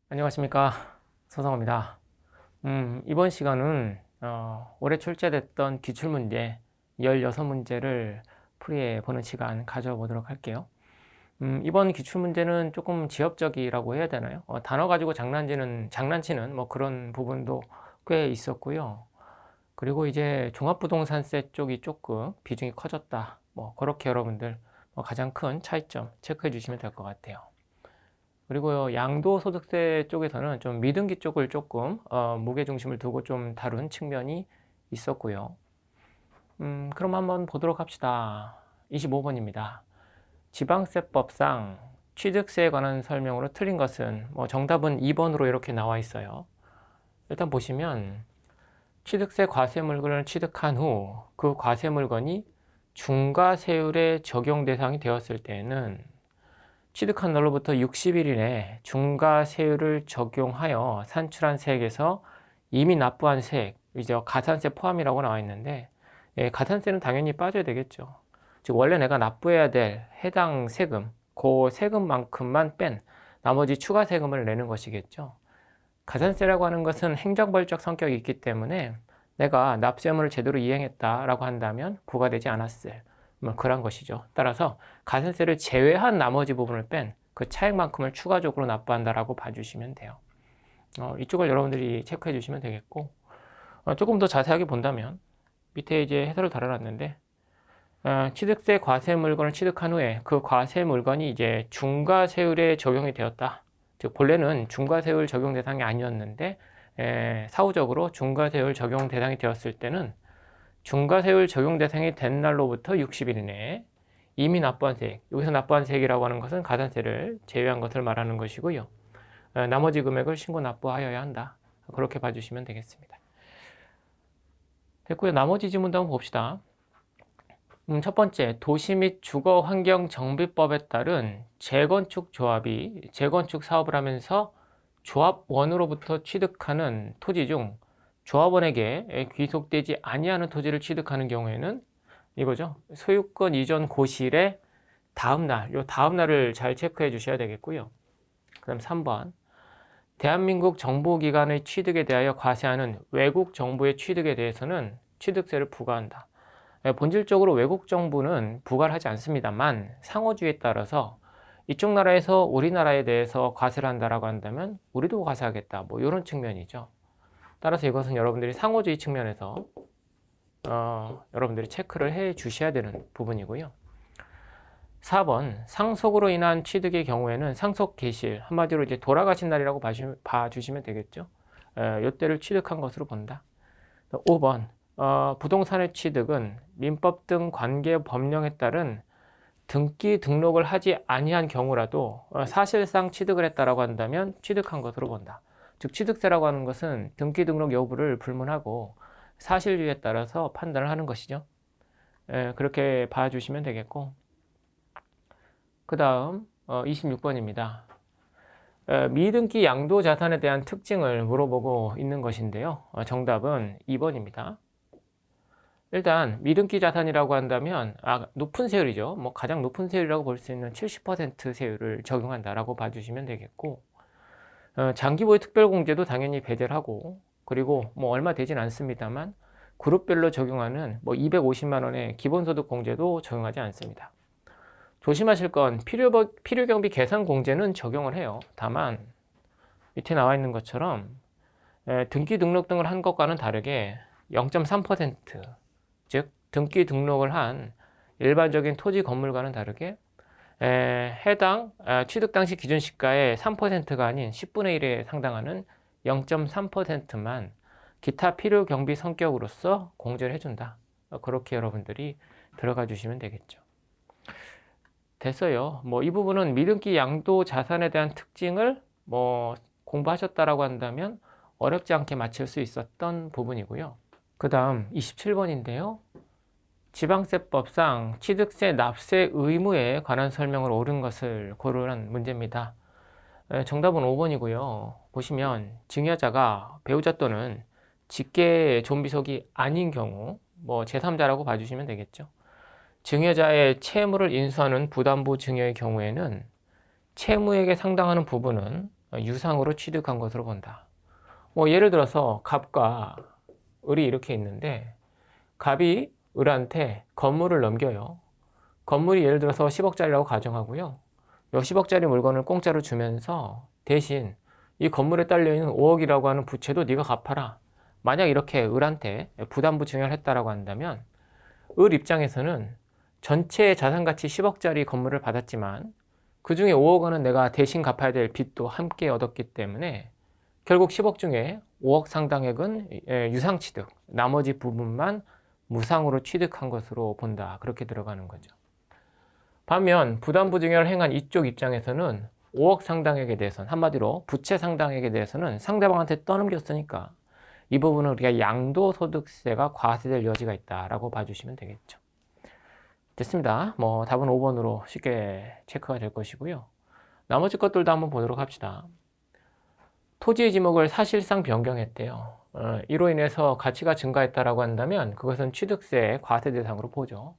안녕하십니까, 서성호입니다. 이번 시간은 올해 출제됐던 기출문제 16문제를 풀이해 보는 시간 가져보도록 할게요. 이번 기출문제는 조금 지엽적이라고 해야 되나요? 단어 가지고 장난치는 뭐 그런 부분도 꽤 있었고요. 그리고 이제 종합부동산세 쪽이 조금 비중이 커졌다. 뭐 그렇게 여러분들 가장 큰 차이점 체크해 주시면 될 것 같아요. 그리고 양도소득세 쪽에서는 좀 미등기 쪽을 조금 무게중심을 두고 좀 다룬 측면이 있었고요. 그럼 한번 보도록 합시다. 25번입니다. 지방세법상 취득세에 관한 설명으로 틀린 것은 정답은 2번으로 이렇게 나와 있어요. 일단 보시면 취득세 과세 물건을 취득한 후 그 과세 물건이 중과세율의 적용 대상이 되었을 때에는 취득한 날로부터 60일 이내에 중과세율을 적용하여 산출한 세액에서 이미 납부한 세액, 이제 가산세 포함이라고 나와 있는데, 가산세는 당연히 빠져야 되겠죠. 즉 원래 내가 납부해야 될 해당 세금, 그 세금만큼만 뺀 나머지 추가 세금을 내는 것이겠죠. 가산세라고 하는 것은 행정벌적 성격이 있기 때문에 내가 납세의무를 제대로 이행했다라고 한다면 부과되지 않았을 그런 것이죠. 따라서 가산세를 제외한 나머지 부분을 뺀 그 차액만큼을 추가적으로 납부한다라고 봐주시면 돼요. 이쪽을 여러분들이 체크해 주시면 되겠고, 조금 더 자세하게 본다면 밑에 이제 해설을 달아놨는데, 취득세 과세 물건을 취득한 후에 그 과세 물건이 이제 중과세율에 적용이 되었다. 즉 본래는 중과세율 적용 대상이 아니었는데 사후적으로 중과세율 적용 대상이 되었을 때는 중과세율 적용 대상이 된 날로부터 60일 이내에 이미 납부한 세액, 여기서 납부한 세액이라고 하는 것은 가산세를 제외한 것을 말하는 것이고요. 나머지 금액을 신고 납부하여야 한다. 그렇게 봐주시면 되겠습니다. 됐고요. 나머지 지문도 한번 봅시다. 첫 번째, 도시 및 주거환경정비법에 따른 재건축 조합이 재건축 사업을 하면서 조합원으로부터 취득하는 토지 중 조합원에게 귀속되지 아니하는 토지를 취득하는 경우에는 이거죠. 소유권 이전 고시일의 다음날, 요 다음날을 잘 체크해 주셔야 되겠고요. 그 다음 3번. 대한민국 정보기관의 취득에 대하여 과세하는 외국 정부의 취득에 대해서는 취득세를 부과한다. 본질적으로 외국 정부는 부과를 하지 않습니다만 상호주의에 따라서 이쪽 나라에서 우리나라에 대해서 과세를 한다라고 한다면 우리도 과세하겠다. 뭐 이런 측면이죠. 따라서 이것은 여러분들이 상호주의 측면에서 여러분들이 체크를 해 주셔야 되는 부분이고요. 4번 상속으로 인한 취득의 경우에는 상속 개시일, 한마디로 이제 돌아가신 날이라고 봐주시면 되겠죠. 이때를 취득한 것으로 본다. 5번 부동산의 취득은 민법 등 관계 법령에 따른 등기 등록을 하지 아니한 경우라도 사실상 취득을 했다라고 한다면 취득한 것으로 본다. 즉 취득세라고 하는 것은 등기 등록 여부를 불문하고 사실주의에 따라서 판단을 하는 것이죠. 그렇게 봐주시면 되겠고, 그 다음 26번입니다. 미등기 양도자산에 대한 특징을 물어보고 있는 것인데요. 정답은 2번입니다. 일단 미등기 자산이라고 한다면 높은 세율이죠. 뭐 가장 높은 세율이라고 볼 수 있는 70% 세율을 적용한다라고 봐주시면 되겠고, 장기보유 특별공제도 당연히 배제를 하고, 그리고 뭐 얼마 되진 않습니다만 그룹별로 적용하는 뭐 250만 원의 기본소득 공제도 적용하지 않습니다. 조심하실 건 필요경비 계산 공제는 적용을 해요. 다만 밑에 나와 있는 것처럼 등기 등록 등을 한 것과는 다르게 0.3%, 즉 등기 등록을 한 일반적인 토지 건물과는 다르게 해당 취득 당시 기준 시가의 3%가 아닌 10분의 1에 상당하는 0.3%만 기타 필요 경비 성격으로서 공제를 해준다. 그렇게 여러분들이 들어가 주시면 되겠죠. 됐어요. 뭐 이 부분은 미등기 양도 자산에 대한 특징을 뭐 공부하셨다라고 한다면 어렵지 않게 맞출 수 있었던 부분이고요. 그 다음 27번인데요. 지방세법상 취득세 납세 의무에 관한 설명을 옳은 것을 고르는 문제입니다. 정답은 5번이고요. 보시면 증여자가 배우자 또는 직계 존비속이 아닌 경우 뭐 제3자라고 봐주시면 되겠죠. 증여자의 채무를 인수하는 부담부 증여의 경우에는 채무액에 상당하는 부분은 유상으로 취득한 것으로 본다. 뭐 예를 들어서 갑과 을이 이렇게 있는데 갑이 을한테 건물을 넘겨요. 건물이 예를 들어서 10억짜리라고 가정하고요. 이 10억짜리 물건을 공짜로 주면서 대신 이 건물에 딸려있는 5억이라고 하는 부채도 네가 갚아라. 만약 이렇게 을한테 부담부 증여를 했다라고 한다면 을 입장에서는 전체 자산가치 10억짜리 건물을 받았지만 그 중에 5억 원은 내가 대신 갚아야 될 빚도 함께 얻었기 때문에 결국 10억 중에 5억 상당액은 유상취득, 나머지 부분만 무상으로 취득한 것으로 본다. 그렇게 들어가는 거죠. 반면 부담부 증여를 행한 이쪽 입장에서는 5억 상당액에 대해서는 한마디로 부채 상당액에 대해서는 상대방한테 떠넘겼으니까 이 부분은 우리가 양도소득세가 과세될 여지가 있다라고 봐주시면 되겠죠. 됐습니다. 뭐 답은 5번으로 쉽게 체크가 될 것이고요. 나머지 것들도 한번 보도록 합시다. 토지의 지목을 사실상 변경했대요. 이로 인해서 가치가 증가했다라고 한다면 그것은 취득세 과세 대상으로 보죠.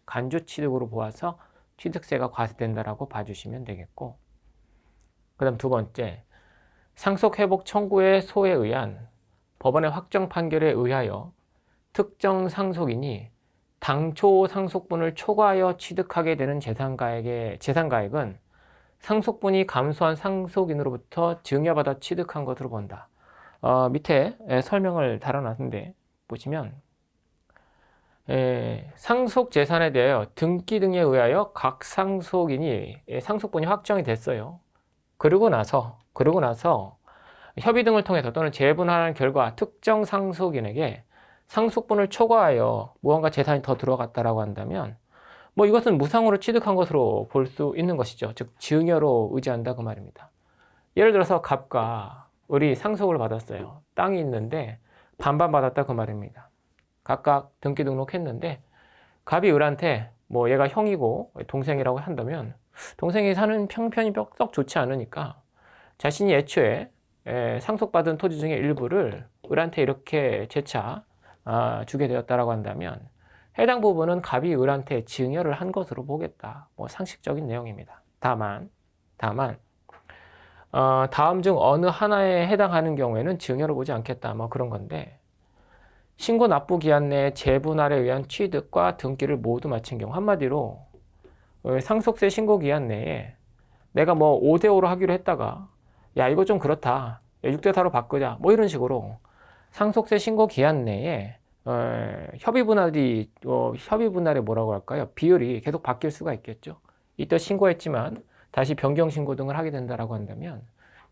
간주 취득으로 보아서 취득세가 과세된다라고 봐주시면 되겠고, 그 다음 두 번째, 상속회복 청구의 소에 의한 법원의 확정 판결에 의하여 특정 상속인이 당초 상속분을 초과하여 취득하게 되는 재산가액은 상속분이 감소한 상속인으로부터 증여받아 취득한 것으로 본다. 밑에 설명을 달아놨는데 보시면 상속 재산에 대하여 등기 등에 의하여 각 상속인이 상속분이 확정이 됐어요. 그러고 나서 협의 등을 통해서 또는 재분할하는 결과 특정 상속인에게 상속분을 초과하여 무언가 재산이 더 들어갔다라고 한다면 뭐 이것은 무상으로 취득한 것으로 볼 수 있는 것이죠. 즉 증여로 의지한다 그 말입니다. 예를 들어서 갑과 을이 상속을 받았어요. 땅이 있는데 반반 받았다 그 말입니다. 각각 등기 등록했는데 갑이 을한테 뭐 얘가 형이고 동생이라고 한다면 동생이 사는 형편이 썩 좋지 않으니까 자신이 애초에 상속받은 토지 중에 일부를 을한테 이렇게 재차 주게 되었다라고 한다면 해당 부분은 갑이 을한테 증여를 한 것으로 보겠다. 뭐 상식적인 내용입니다. 다만 다음 중 어느 하나에 해당하는 경우에는 증여를 보지 않겠다. 뭐 그런 건데 신고 납부 기한 내에 재분할에 의한 취득과 등기를 모두 마친 경우 한마디로 상속세 신고 기한 내에 내가 뭐 5대5로 하기로 했다가 야 이거 좀 그렇다. 6대4로 바꾸자. 뭐 이런 식으로 상속세 신고 기한 내에 협의분할이 협의분할에 뭐라고 할까요? 비율이 계속 바뀔 수가 있겠죠. 이때 신고했지만 다시 변경 신고 등을 하게 된다라고 한다면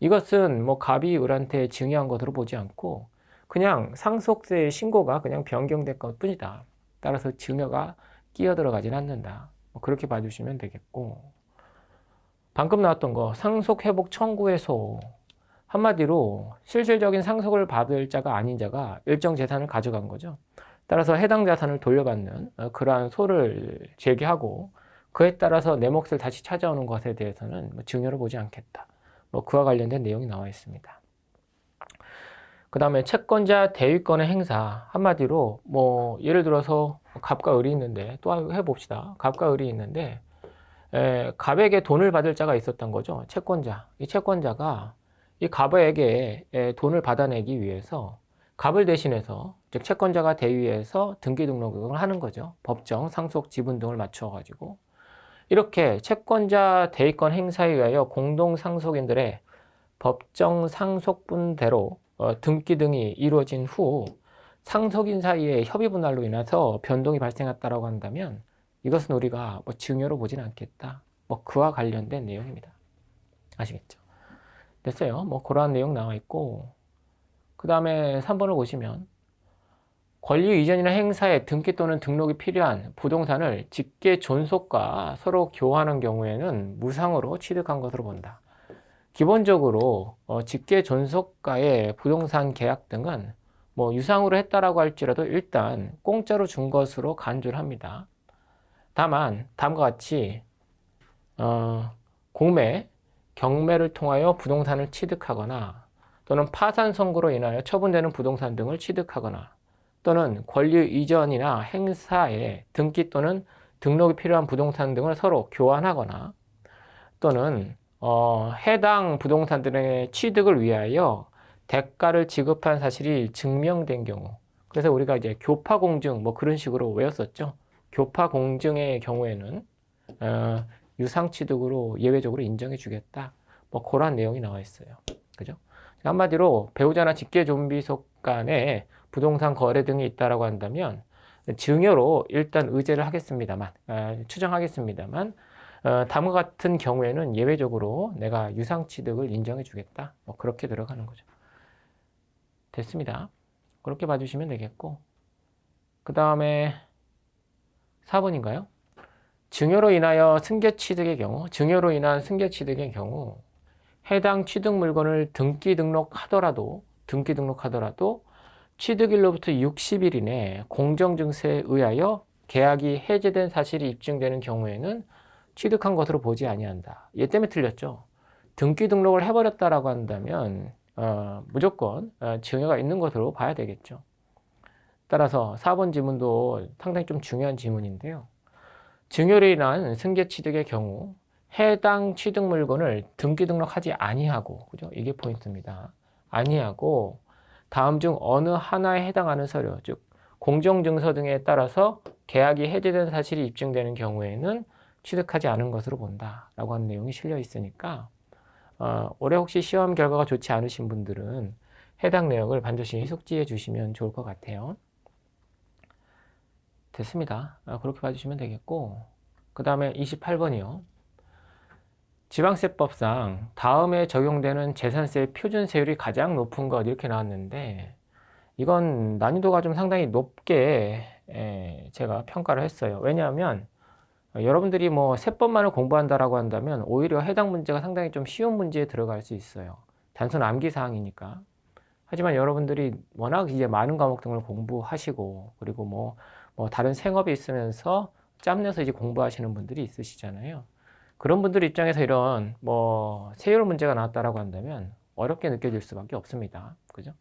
이것은 뭐 갑이 을한테 증여한 것으로 보지 않고 그냥 상속세 신고가 그냥 변경된 것 뿐이다. 따라서 증여가 끼어들어가진 않는다. 뭐 그렇게 봐주시면 되겠고, 방금 나왔던 거 상속회복 청구의 소, 한마디로 실질적인 상속을 받을 자가 아닌 자가 일정 재산을 가져간 거죠. 따라서 해당 자산을 돌려받는 그러한 소를 제기하고 그에 따라서 내 몫을 다시 찾아오는 것에 대해서는 증여를 보지 않겠다. 뭐 그와 관련된 내용이 나와 있습니다. 그 다음에 채권자 대위권의 행사, 한마디로 뭐 예를 들어서 갑과 을이 있는데 또 해봅시다. 갑과 을이 있는데 갑에게 돈을 받을 자가 있었던 거죠. 채권자. 이 채권자가 이 갑에게 돈을 받아내기 위해서 갑을 대신해서 즉 채권자가 대위해서 등기 등록을 하는 거죠. 법정, 상속, 지분 등을 맞춰 가지고 이렇게 채권자 대위권 행사에 의하여 공동 상속인들의 법정 상속분대로 등기 등이 이루어진 후 상속인 사이에 협의 분할로 인해서 변동이 발생했다라고 한다면 이것은 우리가 뭐 증여로 보진 않겠다. 뭐 그와 관련된 내용입니다. 아시겠죠? 됐어요. 뭐 그러한 내용 나와 있고, 그 다음에 3번을 보시면 권리 이전이나 행사에 등기 또는 등록이 필요한 부동산을 직계 존속과 서로 교환한 경우에는 무상으로 취득한 것으로 본다. 기본적으로 직계 존속과의 부동산 계약 등은 뭐 유상으로 했다라고 할지라도 일단 공짜로 준 것으로 간주를 합니다. 다만 다음과 같이 공매, 경매를 통하여 부동산을 취득하거나 또는 파산 선고로 인하여 처분되는 부동산 등을 취득하거나 또는 권리 이전이나 행사에 등기 또는 등록이 필요한 부동산 등을 서로 교환하거나 또는 해당 부동산들의 취득을 위하여 대가를 지급한 사실이 증명된 경우. 그래서 우리가 이제 교파공증 뭐 그런 식으로 외웠었죠. 교파공증의 경우에는 유상취득으로 예외적으로 인정해 주겠다. 뭐 그런 내용이 나와 있어요. 그죠? 한마디로 배우자나 직계존비속 간에 부동산 거래 등이 있다라고 한다면 증여로 일단 의제를 하겠습니다만, 추정하겠습니다만, 다음과 같은 경우에는 예외적으로 내가 유상취득을 인정해 주겠다. 뭐 그렇게 들어가는 거죠. 됐습니다. 그렇게 봐주시면 되겠고, 그 다음에 4번인가요? 증여로 인하여 승계취득의 경우, 증여로 인한 승계취득의 경우 해당 취득 물건을 등기 등록하더라도 취득일로부터 60일 이내 공정증서에 의하여 계약이 해제된 사실이 입증되는 경우에는 취득한 것으로 보지 아니한다. 얘 때문에 틀렸죠. 등기 등록을 해버렸다라고 한다면 무조건 증여가 있는 것으로 봐야 되겠죠. 따라서 4번 지문도 상당히 좀 중요한 지문인데요. 증여로 인한 승계취득의 경우 해당 취득 물건을 등기 등록하지 아니하고, 그죠? 이게 포인트입니다. 아니하고 다음 중 어느 하나에 해당하는 서류, 즉 공정증서 등에 따라서 계약이 해제된 사실이 입증되는 경우에는 취득하지 않은 것으로 본다라고 하는 내용이 실려 있으니까 올해 혹시 시험 결과가 좋지 않으신 분들은 해당 내용을 반드시 숙지해 주시면 좋을 것 같아요. 됐습니다. 그렇게 봐주시면 되겠고, 그 다음에 28번이요. 지방세법상 다음에 적용되는 재산세 표준세율이 가장 높은 것 이렇게 나왔는데 이건 난이도가 좀 상당히 높게 제가 평가를 했어요. 왜냐하면 여러분들이 뭐 세법만을 공부한다라고 한다면 오히려 해당 문제가 상당히 좀 쉬운 문제에 들어갈 수 있어요. 단순 암기 사항이니까. 하지만 여러분들이 워낙 이제 많은 과목 등을 공부하시고 그리고 뭐 다른 생업이 있으면서 짬내서 이제 공부하시는 분들이 있으시잖아요. 그런 분들 입장에서 이런 뭐 세율 문제가 나왔다라고 한다면 어렵게 느껴질 수밖에 없습니다. 그죠?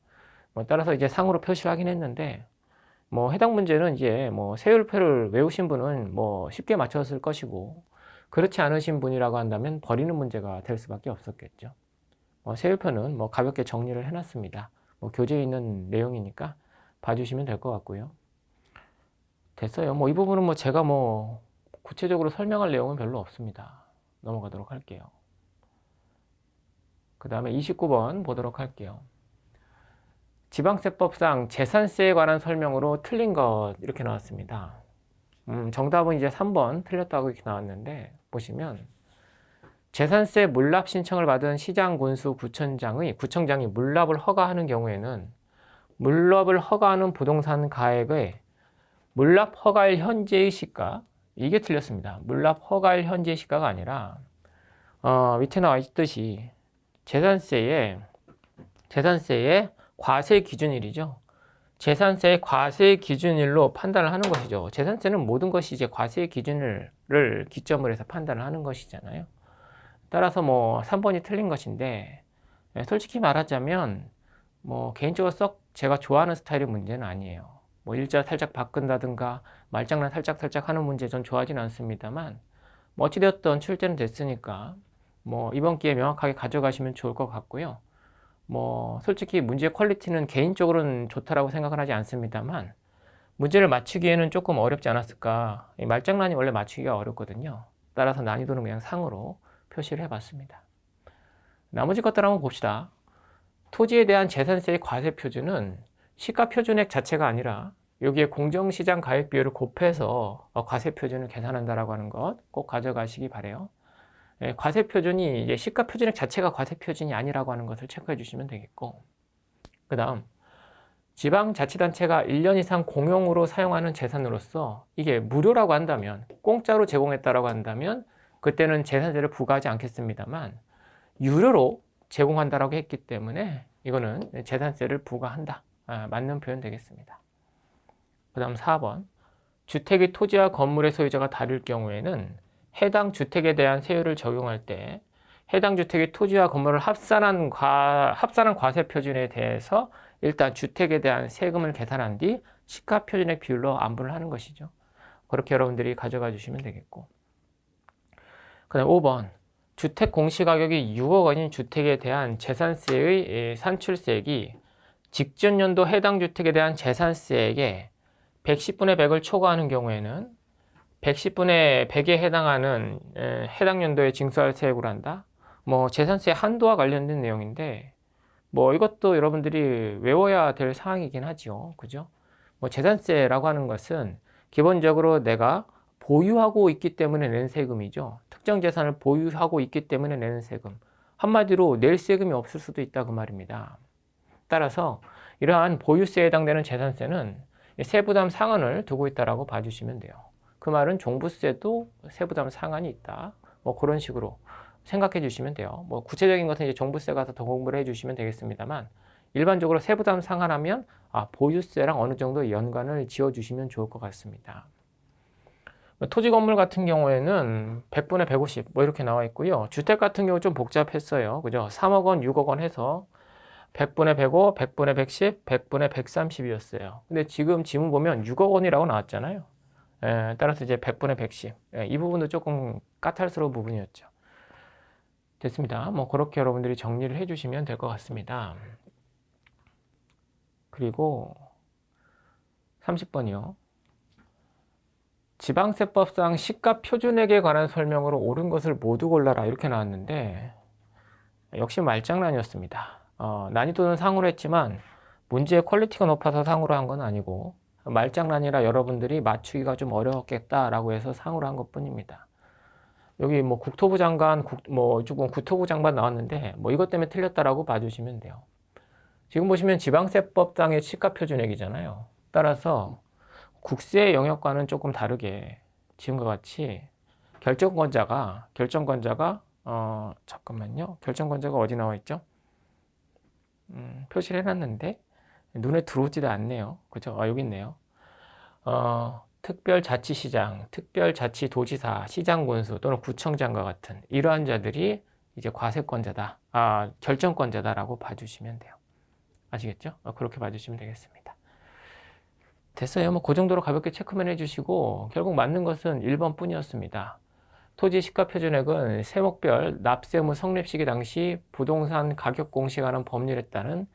뭐 따라서 이제 상으로 표시를 하긴 했는데 뭐 해당 문제는 이제 뭐 세율표를 외우신 분은 뭐 쉽게 맞췄을 것이고 그렇지 않으신 분이라고 한다면 버리는 문제가 될 수밖에 없었겠죠. 세율표는 뭐 가볍게 정리를 해놨습니다. 뭐 교재에 있는 내용이니까 봐주시면 될 것 같고요. 됐어요. 뭐 이 부분은 뭐 제가 뭐 구체적으로 설명할 내용은 별로 없습니다. 넘어가도록 할게요. 그 다음에 29번 보도록 할게요. 지방세법상 재산세에 관한 설명으로 틀린 것 이렇게 나왔습니다. 정답은 이제 3번 틀렸다고 이렇게 나왔는데 보시면 재산세 물납 신청을 받은 시장군수 구청장이 물납을 허가하는 경우에는 물납을 허가하는 부동산 가액의 물납 허가일 현재의 시가 이게 틀렸습니다. 물납 허가일 현재의 시가가 아니라 밑에 나와 있듯이 재산세의 과세 기준일이죠. 재산세의 과세 기준일로 판단을 하는 것이죠. 재산세는 모든 것이 이제 과세 기준을 기점으로 해서 판단을 하는 것이잖아요. 따라서 뭐 3번이 틀린 것인데 솔직히 말하자면 뭐 개인적으로 썩 제가 좋아하는 스타일의 문제는 아니에요. 뭐 일자 살짝 바꾼다든가 말장난 살짝 하는 문제 전 좋아하진 않습니다만 뭐 어찌되었든 출제는 됐으니까 뭐 이번 기회에 명확하게 가져가시면 좋을 것 같고요. 뭐 솔직히 문제 퀄리티는 개인적으로는 좋다라고 생각을 하지 않습니다만 문제를 맞추기에는 조금 어렵지 않았을까. 이 말장난이 원래 맞추기가 어렵거든요. 따라서 난이도는 그냥 상으로 표시를 해봤습니다. 나머지 것들 한번 봅시다. 토지에 대한 재산세의 과세 표준은 시가 표준액 자체가 아니라 여기에 공정시장 가액 비율을 곱해서 과세 표준을 계산한다라고 하는 것 꼭 가져가시기 바래요. 과세 표준이 이제 시가 표준액 자체가 과세 표준이 아니라고 하는 것을 체크해 주시면 되겠고, 그 다음 지방자치단체가 1년 이상 공용으로 사용하는 재산으로서 이게 무료라고 한다면, 공짜로 제공했다라고 한다면 그때는 재산세를 부과하지 않겠습니다만 유료로 제공한다라고 했기 때문에 이거는 재산세를 부과한다. 맞는 표현 되겠습니다. 그 다음 4번 주택의 토지와 건물의 소유자가 다를 경우에는 해당 주택에 대한 세율을 적용할 때 해당 주택의 토지와 건물을 합산한 과세 표준에 대해서 일단 주택에 대한 세금을 계산한 뒤 시가 표준액 비율로 안분을 하는 것이죠. 그렇게 여러분들이 가져가 주시면 되겠고, 그 다음 5번 주택 공시가격이 6억 원인 주택에 대한 재산세의 산출세액이 직전 연도 해당 주택에 대한 재산세액의 110분의 100을 초과하는 경우에는 110분의 100에 해당하는 해당 연도에 징수할 세액으로 한다. 뭐 재산세 한도와 관련된 내용인데 뭐 이것도 여러분들이 외워야 될 사항이긴 하죠. 그죠? 뭐 재산세라고 하는 것은 기본적으로 내가 보유하고 있기 때문에 내는 세금이죠. 특정 재산을 보유하고 있기 때문에 내는 세금. 한마디로 낼 세금이 없을 수도 있다 그 말입니다. 따라서 이러한 보유세에 해당되는 재산세는 세부담 상한을 두고 있다라고 봐주시면 돼요. 그 말은 종부세도 세부담 상한이 있다. 뭐 그런 식으로 생각해 주시면 돼요. 뭐 구체적인 것은 이제 종부세 가서 더 공부를 해 주시면 되겠습니다만 일반적으로 세부담 상한하면 보유세랑 어느 정도 연관을 지어 주시면 좋을 것 같습니다. 토지 건물 같은 경우에는 100분의 150 뭐 이렇게 나와 있고요. 주택 같은 경우 좀 복잡했어요. 그죠? 3억 원, 6억 원 해서 100분의 105, 100분의 110, 100분의 130이었어요. 근데 지금 지문 보면 6억 원이라고 나왔잖아요. 따라서 이제 100분의 110. 이 부분도 조금 까탈스러운 부분이었죠. 됐습니다. 뭐 그렇게 여러분들이 정리를 해주시면 될 것 같습니다. 그리고 30번이요. 지방세법상 시가 표준액에 관한 설명으로 옳은 것을 모두 골라라 이렇게 나왔는데 역시 말장난이었습니다. 난이도는 상으로 했지만 문제의 퀄리티가 높아서 상으로 한 건 아니고 말장난이라 여러분들이 맞추기가 좀 어려웠겠다라고 해서 상으로 한 것뿐입니다. 여기 뭐 국토부 장관, 조금 국토부 장관 나왔는데 뭐 이것 때문에 틀렸다라고 봐주시면 돼요. 지금 보시면 지방세법상의 시가표준액이잖아요. 따라서 국세 영역과는 조금 다르게 지금과 같이 결정권자가 잠깐만요. 결정권자가 어디 나와 있죠? 표시를 해놨는데 눈에 들어오지도 않네요. 그죠? 여기 있네요. 특별자치시장, 특별자치도지사, 시장군수 또는 구청장과 같은 이러한 자들이 이제 과세권자다, 결정권자다라고 봐주시면 돼요. 아시겠죠? 그렇게 봐주시면 되겠습니다. 됐어요. 뭐 그 정도로 가볍게 체크만 해주시고 결국 맞는 것은 1번 뿐이었습니다. 토지 시가표준액은 세목별 납세의무 성립 시기 당시 부동산 가격 공시하는 법률에 따른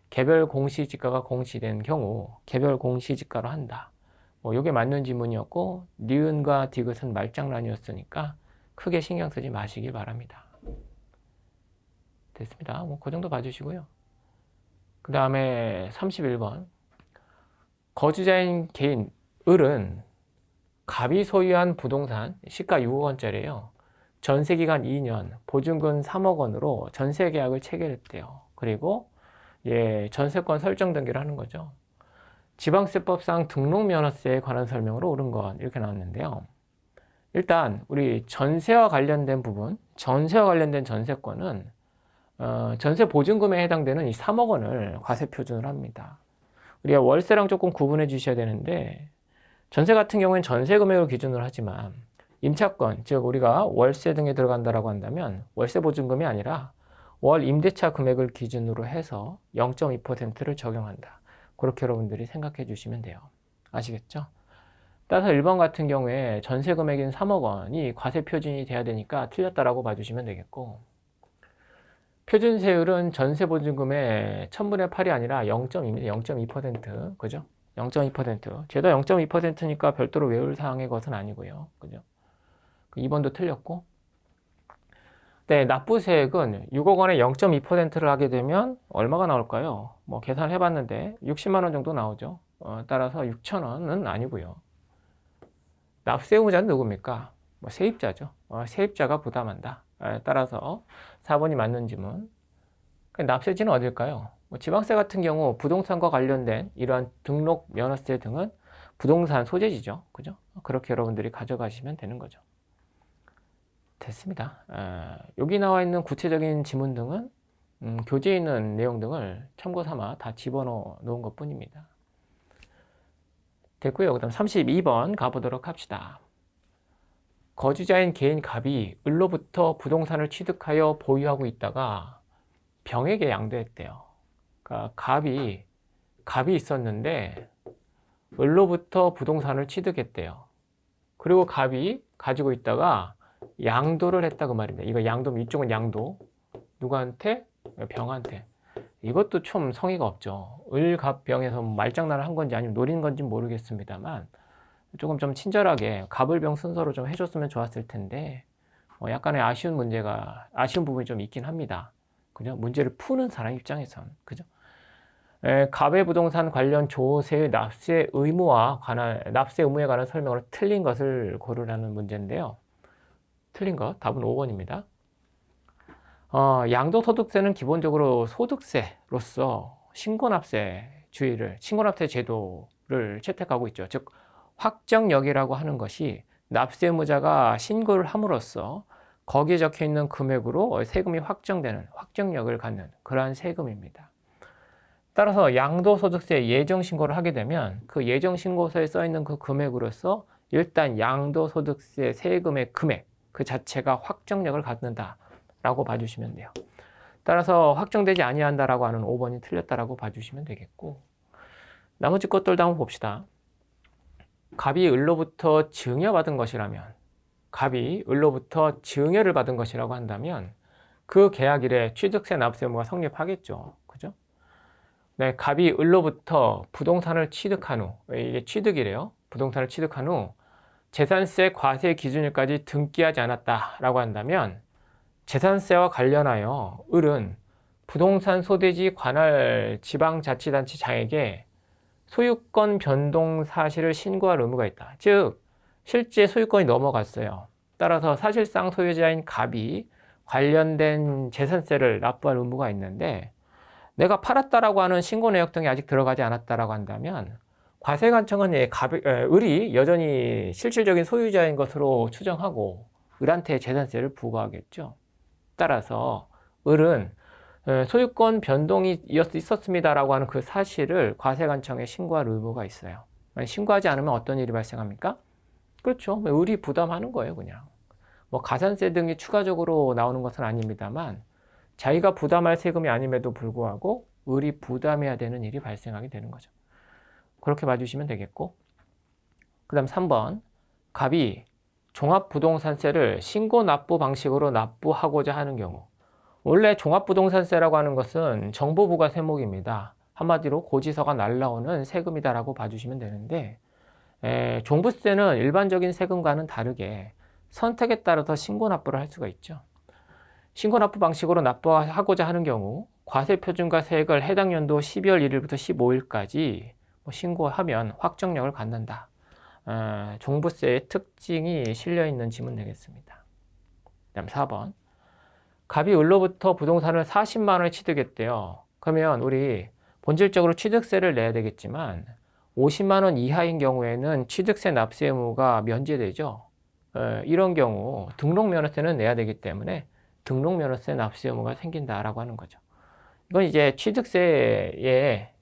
개별 공시지가가 공시된 경우 개별 공시지가로 한다. 뭐 이게 맞는 지문이었고 니은과 디귿은 말장난이었으니까 크게 신경 쓰지 마시기 바랍니다. 됐습니다. 뭐 그 정도 봐주시고요. 그 다음에 31번. 거주자인 개인 을은 갑이 소유한 부동산 시가 6억 원짜리예요. 전세기간 2년, 보증금 3억 원으로 전세 계약을 체결했대요. 그리고 전세권 설정 등기를 하는 거죠. 지방세법상 등록면허세에 관한 설명으로 옳은 것 이렇게 나왔는데요. 일단 우리 전세와 관련된 부분, 전세와 관련된 전세권은 전세 보증금에 해당되는 이 3억 원을 과세 표준을 합니다. 우리가 월세랑 조금 구분해 주셔야 되는데 전세 같은 경우에는 전세 금액을 기준으로 하지만 임차권, 즉 우리가 월세 등에 들어간다라고 한다면 월세 보증금이 아니라 월 임대차 금액을 기준으로 해서 0.2%를 적용한다. 그렇게 여러분들이 생각해 주시면 돼요. 아시겠죠? 따라서 1번 같은 경우에 전세 금액인 3억 원이 과세 표준이 돼야 되니까 틀렸다라고 봐주시면 되겠고 표준세율은 전세 보증금의 1000분의 8이 아니라 0.2입니다. 0.2%. 그죠? 0.2%. 죄다 0.2%니까 별도로 외울 사항의 것은 아니고요. 그죠? 2번도 틀렸고. 네, 납부세액은 6억 원에 0.2%를 하게 되면 얼마가 나올까요? 뭐 계산을 해봤는데 60만 원 정도 나오죠. 따라서 6천 원은 아니고요. 납세 의무자는 누굽니까? 뭐 세입자죠. 세입자가 부담한다. 따라서 4번이 맞는 지문. 납세지는 어딜까요? 뭐 지방세 같은 경우 부동산과 관련된 이러한 등록 면허세 등은 부동산 소재지죠. 그죠? 그렇게 여러분들이 가져가시면 되는 거죠. 됐습니다. 여기 나와 있는 구체적인 지문 등은 교재에 있는 내용 등을 참고 삼아 다 집어넣어 놓은 것 뿐입니다. 됐고요. 그 다음 32번 가보도록 합시다. 거주자인 개인 갑이 을로부터 부동산을 취득하여 보유하고 있다가 병에게 양도했대요. 그러니까 갑이 있었는데 을로부터 부동산을 취득했대요. 그리고 갑이 가지고 있다가 양도를 했다 그 말입니다. 이거 양도, 이쪽은 양도. 누구한테? 병한테. 이것도 좀 성의가 없죠. 을갑병에서 말장난을 한 건지 아니면 노린 건지 모르겠습니다만 조금 좀 친절하게 갑을병 순서로 좀 해줬으면 좋았을 텐데 약간의 아쉬운 부분이 좀 있긴 합니다. 그죠? 문제를 푸는 사람 입장에선 그죠? 갑의 부동산 관련 조세의 납세 의무에 관한 설명으로 틀린 것을 고르라는 문제인데요. 틀린 것 답은 5번입니다. 양도소득세는 기본적으로 소득세로서 신고납세 제도를 채택하고 있죠. 즉 확정역이라고 하는 것이 납세 의무자가 신고를 함으로써 거기에 적혀 있는 금액으로 세금이 확정되는 확정력을 갖는 그러한 세금입니다. 따라서 양도소득세 예정신고를 하게 되면 그 예정신고서에 써 있는 그 금액으로서 일단 양도소득세 세금의 금액 그 자체가 확정력을 갖는다 라고 봐주시면 돼요. 따라서 확정되지 아니한다라고 하는 5번이 틀렸다라고 봐주시면 되겠고, 나머지 것들도 한번 봅시다. 갑이 을로부터 증여받은 것이라면, 갑이 을로부터 증여를 받은 것이라고 한다면 그 계약일에 취득세 납세 의무가 성립하겠죠. 그죠? 네, 갑이 을로부터 부동산을 취득한 후, 이게 취득이래요. 부동산을 취득한 후 재산세 과세 기준일까지 등기하지 않았다라고 한다면 재산세와 관련하여 을은 부동산 소대지 관할 지방자치단체장에게 소유권 변동 사실을 신고할 의무가 있다. 즉 실제 소유권이 넘어갔어요. 따라서 사실상 소유자인 갑이 관련된 재산세를 납부할 의무가 있는데 내가 팔았다라고 하는 신고 내역 등이 아직 들어가지 않았다라고 한다면 과세관청은 을이 여전히 실질적인 소유자인 것으로 추정하고 을한테 재산세를 부과하겠죠. 따라서 을은 소유권 변동이 있었습니다라고 하는 그 사실을 과세관청에 신고할 의무가 있어요. 신고하지 않으면 어떤 일이 발생합니까? 그렇죠. 을이 부담하는 거예요, 그냥. 뭐 가산세 등이 추가적으로 나오는 것은 아닙니다만 자기가 부담할 세금이 아님에도 불구하고 을이 부담해야 되는 일이 발생하게 되는 거죠. 그렇게 봐주시면 되겠고, 그 다음 3번 갑이 종합부동산세를 신고 납부 방식으로 납부하고자 하는 경우, 원래 종합부동산세라고 하는 것은 정보부과 세목입니다. 한마디로 고지서가 날라오는 세금이다라고 봐주시면 되는데 종부세는 일반적인 세금과는 다르게 선택에 따라서 신고 납부를 할 수가 있죠. 신고 납부 방식으로 납부하고자 하는 경우 과세표준과세액을 해당 연도 12월 1일부터 15일까지 신고하면 확정력을 갖는다. 종부세의 특징이 실려있는 지문 되겠습니다. 그 다음 4번 갑이 을로부터 부동산을 40만 원에 취득했대요. 그러면 우리 본질적으로 취득세를 내야 되겠지만 50만 원 이하인 경우에는 취득세 납세 의무가 면제되죠. 이런 경우 등록면허세는 내야 되기 때문에 등록면허세 납세 의무가 생긴다라고 하는 거죠. 이건 이제 취득세에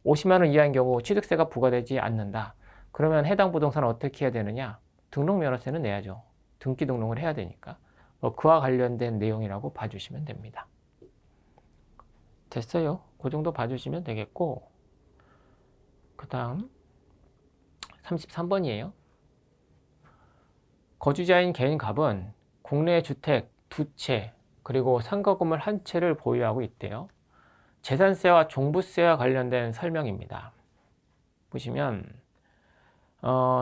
50만 원 이하인 경우 취득세가 부과되지 않는다. 그러면 해당 부동산을 어떻게 해야 되느냐? 등록면허세는 내야죠. 등기 등록을 해야 되니까. 그와 관련된 내용이라고 봐주시면 됩니다. 됐어요. 그 정도 봐주시면 되겠고, 그 다음 33번이에요. 거주자인 개인 갑은 국내 주택 2채 그리고 상가 건물 1채를 보유하고 있대요. 재산세와 종부세와 관련된 설명입니다. 보시면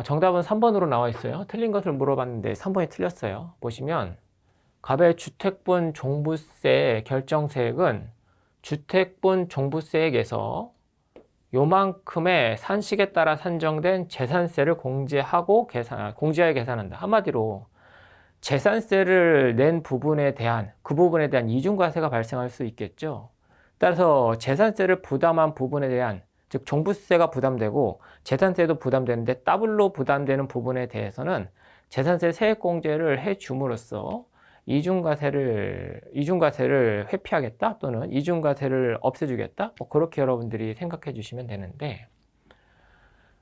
정답은 3번으로 나와 있어요. 틀린 것을 물어봤는데 3번이 틀렸어요. 보시면 갑의 주택분 종부세 결정세액은 주택분 종부세액에서 요만큼의 산식에 따라 산정된 재산세를 공제하여 계산한다. 한마디로 재산세를 낸 부분에 대한 이중과세가 발생할 수 있겠죠. 따라서 재산세를 부담한 부분에 대한, 즉 종부세가 부담되고 재산세도 부담되는데 더블로 부담되는 부분에 대해서는 재산세 세액공제를 해줌으로써 이중과세를 회피하겠다 또는 이중과세를 없애주겠다, 그렇게 여러분들이 생각해 주시면 되는데,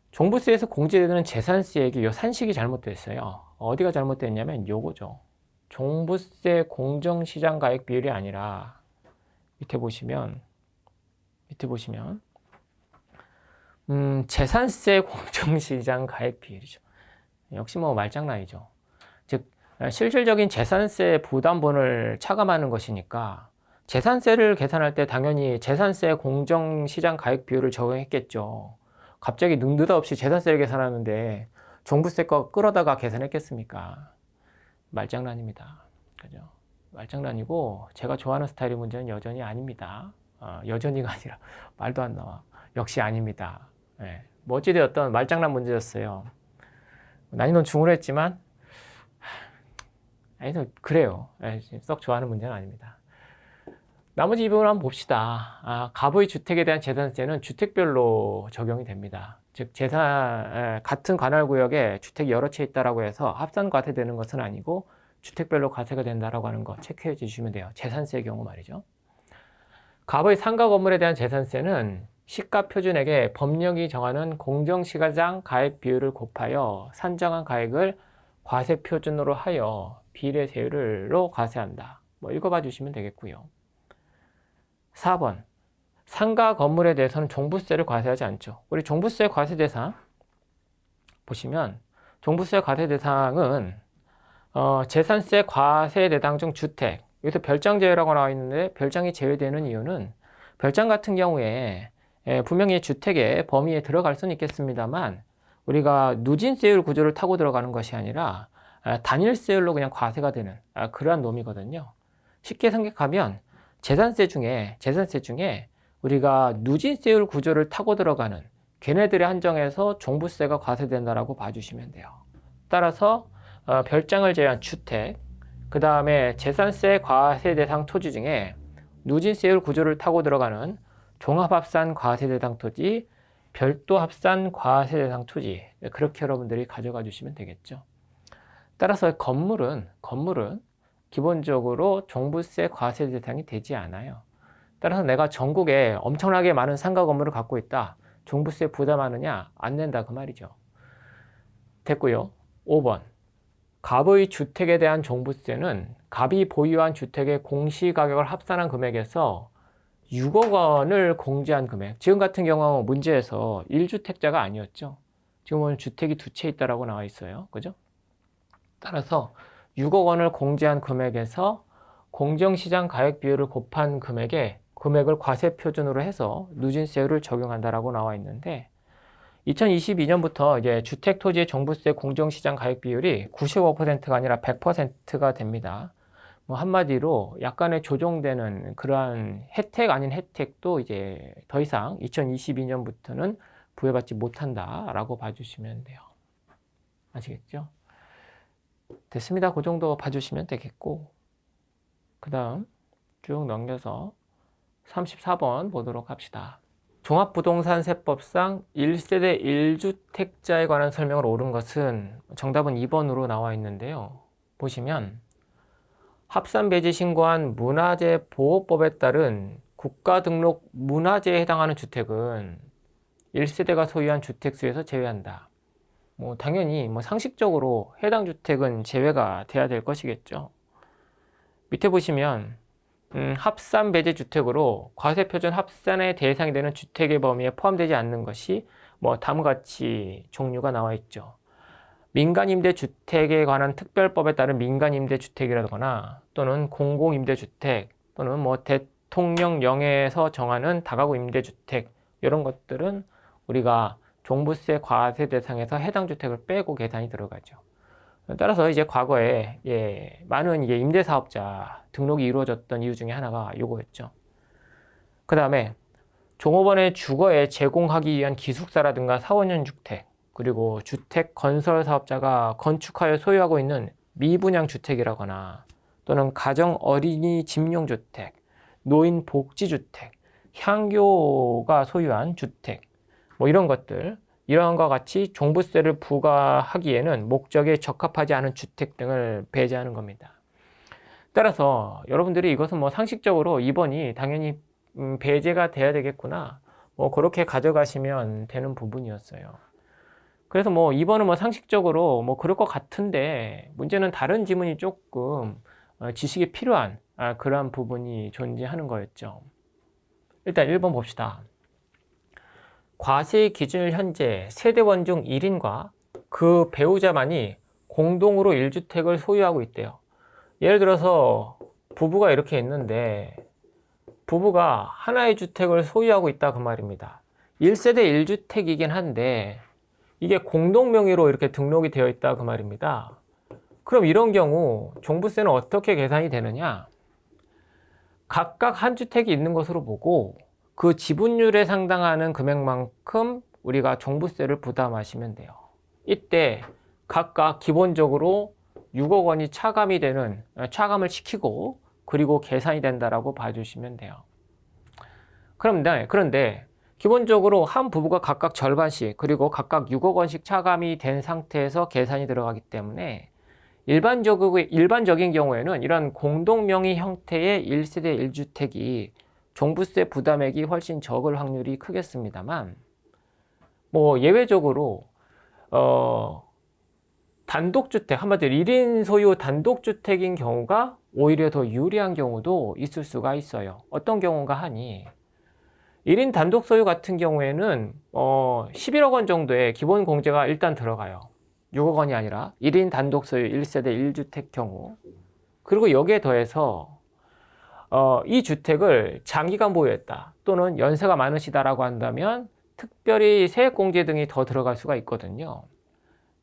종부세에서 공제되는 재산세액이 요 산식이 잘못됐어요. 어디가 잘못됐냐면 요거죠. 종부세 공정시장 가액 비율이 아니라 밑에 보시면 재산세 공정시장 가액 비율이죠. 역시 말장난이죠. 즉 실질적인 재산세 부담분을 차감하는 것이니까 재산세를 계산할 때 당연히 재산세 공정시장 가액 비율을 적용했겠죠. 갑자기 느닷없이 재산세를 계산하는데 종부세 거 끌어다가 계산했겠습니까? 말장난입니다. 그죠? 말장난이고 제가 좋아하는 스타일의 문제는 여전히 아닙니다. 여전히가 아니라 말도 안 나와. 역시 아닙니다. 예. 뭐 어찌되었던 말장난 문제였어요. 난이도는 중으로 했지만 그래요. 예, 썩 좋아하는 문제는 아닙니다. 나머지 이 부분 한번 봅시다. 가부의 주택에 대한 재산세는 주택별로 적용이 됩니다. 즉 같은 관할구역에 주택이 여러 채 있다라고 해서 합산 과세되는 것은 아니고 주택별로 과세가 된다라고 하는 거 체크해 주시면 돼요. 재산세의 경우 말이죠. 가부의 상가 건물에 대한 재산세는 시가 표준액에 법령이 정하는 공정시가장 가액 비율을 곱하여 산정한 가액을 과세 표준으로 하여 비례세율로 과세한다. 뭐 읽어봐 주시면 되겠고요. 4번. 상가 건물에 대해서는 종부세를 과세하지 않죠. 우리 종부세 과세 대상 보시면 종부세 과세 대상은 재산세 과세 대상 중 주택, 여기서 별장 제외라고 나와 있는데 별장이 제외되는 이유는 별장 같은 경우에 분명히 주택의 범위에 들어갈 수는 있겠습니다만 우리가 누진세율 구조를 타고 들어가는 것이 아니라 단일세율로 그냥 과세가 되는 그러한 놈이거든요. 쉽게 생각하면 재산세 중에 우리가 누진세율 구조를 타고 들어가는 걔네들의 한정에서 종부세가 과세된다라고 봐주시면 돼요. 따라서 별장을 제외한 주택, 그 다음에 재산세 과세 대상 토지 중에 누진세율 구조를 타고 들어가는 종합합산 과세 대상 토지, 별도 합산 과세 대상 토지, 그렇게 여러분들이 가져가 주시면 되겠죠. 따라서 건물은 기본적으로 종부세 과세 대상이 되지 않아요. 따라서 내가 전국에 엄청나게 많은 상가 건물을 갖고 있다. 종부세 부담하느냐? 안 낸다 그 말이죠. 됐고요. 5번. 갑의 주택에 대한 종부세는 갑이 보유한 주택의 공시가격을 합산한 금액에서 6억 원을 공제한 금액. 지금 같은 경우 문제에서 1주택자가 아니었죠. 지금은 주택이 2채 있다라고 나와 있어요. 그죠? 따라서 6억 원을 공제한 금액에서 공정시장 가액 비율을 곱한 금액을 과세 표준으로 해서 누진세율을 적용한다라고 나와 있는데 2022년부터 이제 주택 토지의 종부세 공정시장 가액 비율이 95%가 아니라 100%가 됩니다. 뭐 한마디로 약간의 조정되는 그러한 혜택 아닌 혜택도 이제 더 이상 2022년부터는 부여받지 못한다라고 봐주시면 돼요. 아시겠죠? 됐습니다. 그 정도 봐주시면 되겠고 그 다음 쭉 넘겨서 34번 보도록 합시다. 종합부동산세법상 1세대 1주택자에 관한 설명을 옳은 것은 정답은 2번으로 나와 있는데요. 보시면 합산배지 신고한 문화재 보호법에 따른 국가등록 문화재에 해당하는 주택은 1세대가 소유한 주택수에서 제외한다. 뭐 당연히 상식적으로 해당 주택은 제외가 돼야 될 것이겠죠. 밑에 보시면 합산 배제 주택으로 과세표준 합산의 대상이 되는 주택의 범위에 포함되지 않는 것이 다음과 같이 종류가 나와 있죠. 민간임대주택에 관한 특별법에 따른 민간임대주택이라거나 또는 공공임대주택 또는 대통령령에서 정하는 다가구 임대주택 이런 것들은 우리가 종부세 과세 대상에서 해당 주택을 빼고 계산이 들어가죠. 따라서 이제 과거에 많은 임대사업자 등록이 이루어졌던 이유 중에 하나가 요거였죠. 그 다음에 종업원의 주거에 제공하기 위한 기숙사라든가 사원형 주택 그리고 주택 건설 사업자가 건축하여 소유하고 있는 미분양 주택이라거나 또는 가정 어린이 집용 주택, 노인 복지 주택, 향교가 소유한 주택 이런 것들 이러한 것과 같이 종부세를 부과하기에는 목적에 적합하지 않은 주택 등을 배제하는 겁니다. 따라서 여러분들이 이것은 상식적으로 2번이 당연히 배제가 돼야 되겠구나 그렇게 가져가시면 되는 부분이었어요. 그래서 2번은 상식적으로 그럴 것 같은데 문제는 다른 지문이 조금 지식이 필요한 그러한 부분이 존재하는 거였죠. 일단 1번 봅시다. 과세 기준일 현재 세대원 중 1인과 그 배우자만이 공동으로 1주택을 소유하고 있대요. 예를 들어서 부부가 이렇게 있는데 부부가 하나의 주택을 소유하고 있다 그 말입니다. 1세대 1주택이긴 한데 이게 공동 명의로 이렇게 등록이 되어 있다 그 말입니다. 그럼 이런 경우 종부세는 어떻게 계산이 되느냐? 각각 한 주택이 있는 것으로 보고 그 지분율에 상당하는 금액만큼 우리가 종부세를 부담하시면 돼요. 이때 각각 기본적으로 6억 원이 차감을 시키고 그리고 계산이 된다라고 봐주시면 돼요. 그런데 기본적으로 한 부부가 각각 절반씩 그리고 각각 6억 원씩 차감이 된 상태에서 계산이 들어가기 때문에 일반적인 경우에는 이런 공동명의 형태의 1세대 1주택이 종부세 부담액이 훨씬 적을 확률이 크겠습니다만 뭐 예외적으로 단독주택, 한마디로 1인 소유 단독주택인 경우가 오히려 더 유리한 경우도 있을 수가 있어요. 어떤 경우가 하니 1인 단독 소유 같은 경우에는 11억 원 정도의 기본 공제가 일단 들어가요. 6억 원이 아니라 1인 단독 소유 1세대 1주택 경우. 그리고 여기에 더해서 이 주택을 장기간 보유했다 또는 연세가 많으시다라고 한다면 특별히 세액공제 등이 더 들어갈 수가 있거든요.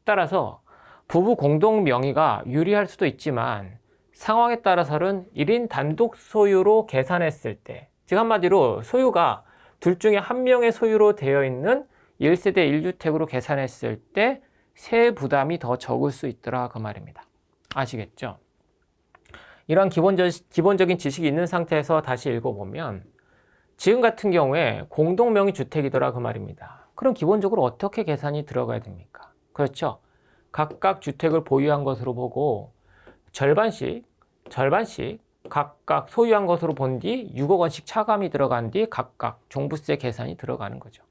따라서 부부 공동 명의가 유리할 수도 있지만 상황에 따라서는 1인 단독 소유로 계산했을 때, 즉 한마디로 소유가 둘 중에 한 명의 소유로 되어 있는 1세대 1주택으로 계산했을 때 세액 부담이 더 적을 수 있더라 그 말입니다. 아시겠죠? 이러한 기본적인 지식이 있는 상태에서 다시 읽어보면 지금 같은 경우에 공동명의 주택이더라 그 말입니다. 그럼 기본적으로 어떻게 계산이 들어가야 됩니까? 그렇죠? 각각 주택을 보유한 것으로 보고 절반씩 각각 소유한 것으로 본 뒤 6억 원씩 차감이 들어간 뒤 각각 종부세 계산이 들어가는 거죠.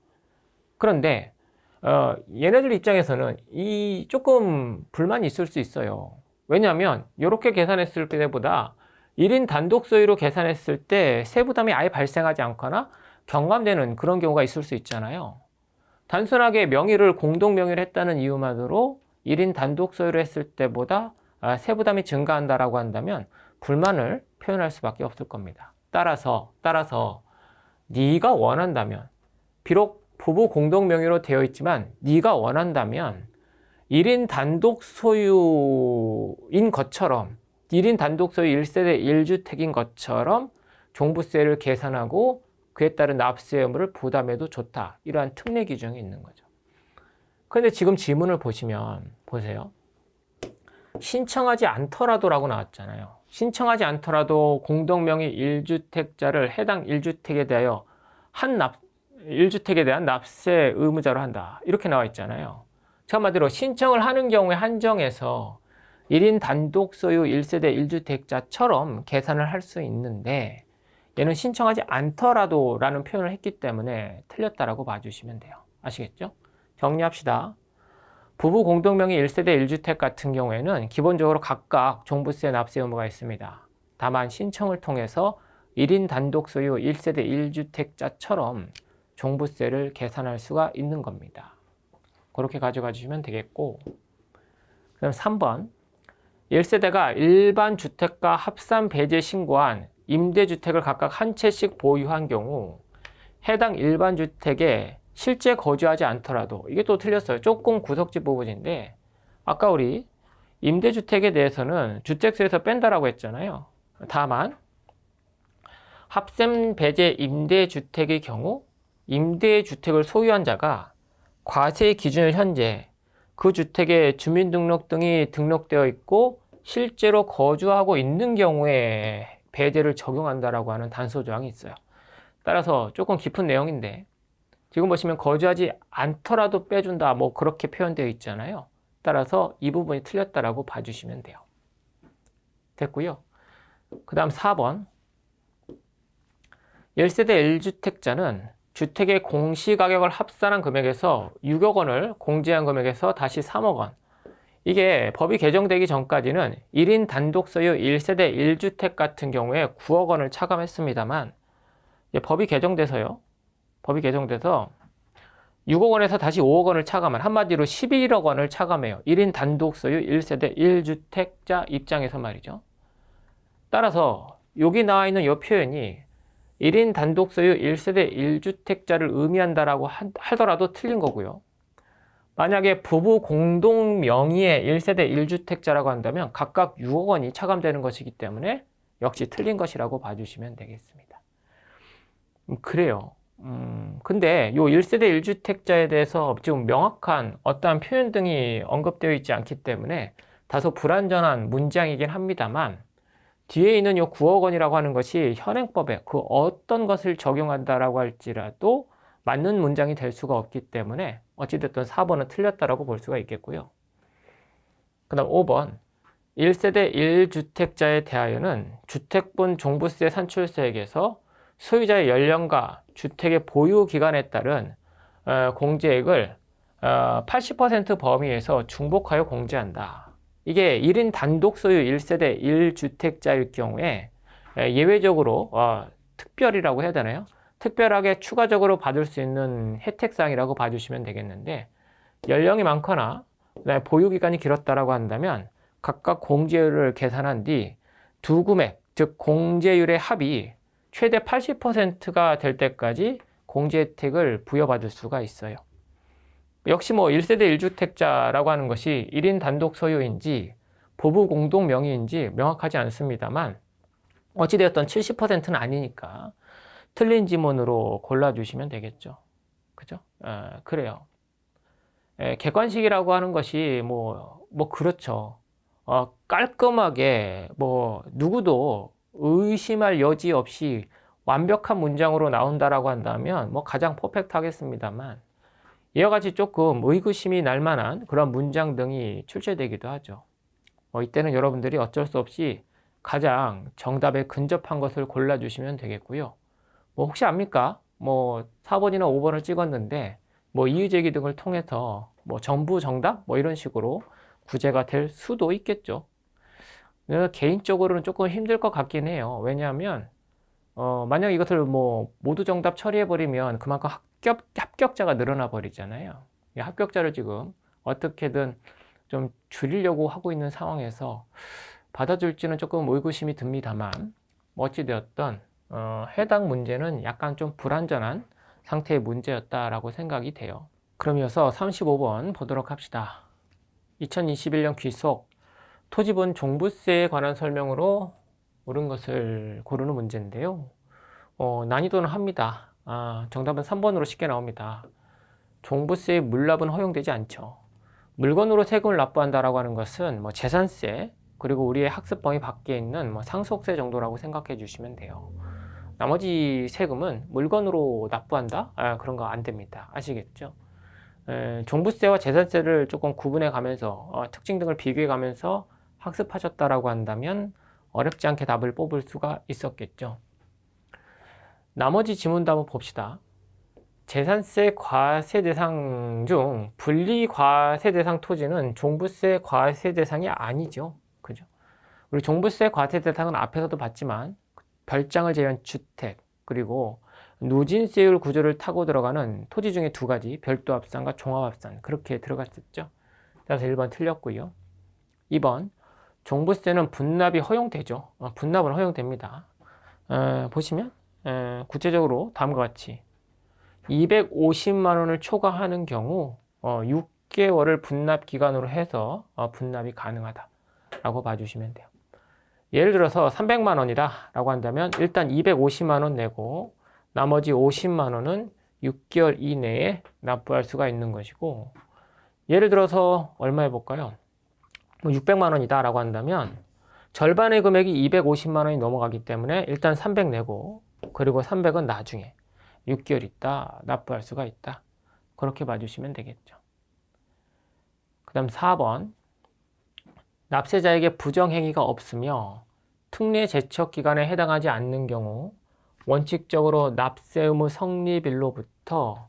그런데 얘네들 입장에서는 이 조금 불만이 있을 수 있어요. 왜냐하면 이렇게 계산했을 때보다 1인 단독 소유로 계산했을 때 세부담이 아예 발생하지 않거나 경감되는 그런 경우가 있을 수 있잖아요. 단순하게 명의를 공동 명의를 했다는 이유만으로 1인 단독 소유를 했을 때보다 세부담이 증가한다라고 한다면 불만을 표현할 수밖에 없을 겁니다. 따라서 네가 원한다면, 비록 부부 공동 명의로 되어 있지만 네가 원한다면 1인 단독 소유인 것처럼 1인 단독 소유 1세대 1주택인 것처럼 종부세를 계산하고 그에 따른 납세 의무를 부담해도 좋다. 이러한 특례 규정이 있는 거죠. 그런데 지금 지문을 보시면 보세요. 신청하지 않더라도 라고 나왔잖아요. 신청하지 않더라도 공동명의 1주택자를 해당 1주택에 대하여 1주택에 대한 납세 의무자로 한다. 이렇게 나와 있잖아요. 한마디로 신청을 하는 경우에 한정해서 1인 단독 소유 1세대 1주택자처럼 계산을 할 수 있는데 얘는 신청하지 않더라도 라는 표현을 했기 때문에 틀렸다라고 봐주시면 돼요. 아시겠죠? 정리합시다. 부부 공동명의 1세대 1주택 같은 경우에는 기본적으로 각각 종부세 납세 의무가 있습니다. 다만 신청을 통해서 1인 단독 소유 1세대 1주택자처럼 종부세를 계산할 수가 있는 겁니다. 그렇게 가져가 주시면 되겠고, 그다음 3번 1세대가 일반 주택과 합산 배제 신고한 임대주택을 각각 한 채씩 보유한 경우 해당 일반 주택에 실제 거주하지 않더라도, 이게 또 틀렸어요. 조금 구석지 부분인데 아까 우리 임대주택에 대해서는 주택수에서 뺀다라고 했잖아요. 다만 합산 배제 임대주택의 경우 임대주택을 소유한 자가 과세 기준일 현재 그 주택에 주민등록 등이 등록되어 있고 실제로 거주하고 있는 경우에 배제를 적용한다라고 하는 단서 조항이 있어요. 따라서 조금 깊은 내용인데 지금 보시면 거주하지 않더라도 빼준다 뭐 그렇게 표현되어 있잖아요. 따라서 이 부분이 틀렸다라고 봐주시면 돼요. 됐고요. 그 다음 4번 1세대 1주택자는 주택의 공시가격을 합산한 금액에서 6억 원을 공제한 금액에서 다시 3억 원, 이게 법이 개정되기 전까지는 1인 단독 소유 1세대 1주택 같은 경우에 9억 원을 차감했습니다만 법이 개정돼서 6억 원에서 다시 5억 원을 차감한, 한마디로 11억 원을 차감해요. 1인 단독 소유 1세대 1주택자 입장에서 말이죠. 따라서 여기 나와 있는 이 표현이 1인 단독 소유 1세대 1주택자를 의미한다라고 하더라도 틀린 거고요. 만약에 부부 공동 명의의 1세대 1주택자라고 한다면 각각 6억 원이 차감되는 것이기 때문에 역시 틀린 것이라고 봐주시면 되겠습니다. 그래요. 근데 요 1세대 1주택자에 대해서 지금 명확한 어떠한 표현 등이 언급되어 있지 않기 때문에 다소 불완전한 문장이긴 합니다만, 뒤에 있는 요 9억 원이라고 하는 것이 현행법에 그 어떤 것을 적용한다라고 할지라도 맞는 문장이 될 수가 없기 때문에 어찌됐든 4번은 틀렸다라고 볼 수가 있겠고요. 그 다음 5번. 1세대 1주택자에 대하여는 주택분 종부세 산출세액에서 소유자의 연령과 주택의 보유 기간에 따른 공제액을 80% 범위에서 중복하여 공제한다. 이게 1인 단독 소유 1세대 1주택자일 경우에 예외적으로 특별이라고 해야 되나요? 특별하게 추가적으로 받을 수 있는 혜택사항이라고 봐주시면 되겠는데, 연령이 많거나 보유기간이 길었다라고 한다면 각각 공제율을 계산한 뒤 두 금액, 즉 공제율의 합이 최대 80%가 될 때까지 공제 혜택을 부여받을 수가 있어요. 역시 1세대 1주택자라고 하는 것이 1인 단독 소유인지 부부 공동 명의인지 명확하지 않습니다만, 어찌되었던 70%는 아니니까 틀린 지문으로 골라주시면 되겠죠. 그죠? 그래요. 객관식이라고 하는 것이 그렇죠. 깔끔하게 누구도 의심할 여지 없이 완벽한 문장으로 나온다라고 한다면 가장 퍼펙트하겠습니다만, 이와 같이 조금 의구심이 날 만한 그런 문장 등이 출제되기도 하죠. 이때는 여러분들이 어쩔 수 없이 가장 정답에 근접한 것을 골라주시면 되겠고요. 혹시 압니까? 4번이나 5번을 찍었는데 이의제기 등을 통해서 전부 정답? 이런 식으로 구제가 될 수도 있겠죠. 개인적으로는 조금 힘들 것 같긴 해요. 왜냐하면 만약 이것을 모두 정답 처리해버리면 그만큼 합격자가 늘어나 버리잖아요. 이 합격자를 지금 어떻게든 좀 줄이려고 하고 있는 상황에서 받아줄지는 조금 의구심이 듭니다만, 어찌되었던 해당 문제는 약간 좀 불완전한 상태의 문제였다라고 생각이 돼요. 그럼 이어서 35번 보도록 합시다. 2021년 귀속 토지분 종부세에 관한 설명으로 옳은 것을 고르는 문제인데요. 난이도는 합니다. 정답은 3번으로 쉽게 나옵니다. 종부세의 물납은 허용되지 않죠. 물건으로 세금을 납부한다라고 하는 것은 재산세, 그리고 우리의 학습 범위 밖에 있는 상속세 정도라고 생각해 주시면 돼요. 나머지 세금은 물건으로 납부한다? 그런 거 안 됩니다. 아시겠죠? 종부세와 재산세를 조금 구분해 가면서 특징 등을 비교해 가면서 학습하셨다라고 한다면 어렵지 않게 답을 뽑을 수가 있었겠죠. 나머지 지문도 한번 봅시다. 재산세 과세 대상 중 분리 과세 대상 토지는 종부세 과세 대상이 아니죠. 그죠? 우리 종부세 과세 대상은 앞에서도 봤지만 별장을 제외한 주택, 그리고 누진세율 구조를 타고 들어가는 토지 중에 두 가지, 별도 합산과 종합 합산, 그렇게 들어갔었죠. 따라서 1번 틀렸고요. 2번, 종부세는 분납이 허용되죠. 분납은 허용됩니다. 보시면 구체적으로 다음과 같이 250만 원을 초과하는 경우 6개월을 분납 기간으로 해서 분납이 가능하다라고 봐주시면 돼요. 예를 들어서 300만 원이다 라고 한다면 일단 250만 원 내고 나머지 50만 원은 6개월 이내에 납부할 수가 있는 것이고, 예를 들어서 얼마 해볼까요? 600만 원이다 라고 한다면 절반의 금액이 250만 원이 넘어가기 때문에 일단 300 내고, 그리고 300은 나중에 6개월 있다 납부할 수가 있다. 그렇게 봐주시면 되겠죠. 그 다음 4번. 납세자에게 부정행위가 없으며 특례 제척 기간에 해당하지 않는 경우 원칙적으로 납세 의무 성립일로부터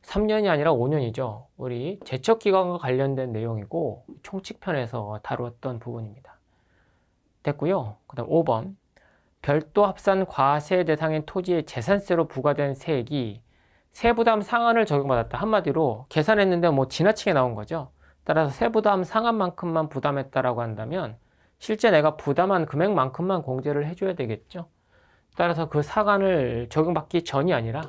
3년이 아니라 5년이죠. 우리 제척 기간과 관련된 내용이고 총칙편에서 다루었던 부분입니다. 됐고요. 그 다음 5번. 별도 합산 과세 대상인 토지의 재산세로 부과된 세액이 세부담 상한을 적용받았다. 한마디로 계산했는데 뭐 지나치게 나온 거죠. 따라서 세부담 상한만큼만 부담했다라고 한다면 실제 내가 부담한 금액만큼만 공제를 해줘야 되겠죠. 따라서 그 상한을 적용받기 전이 아니라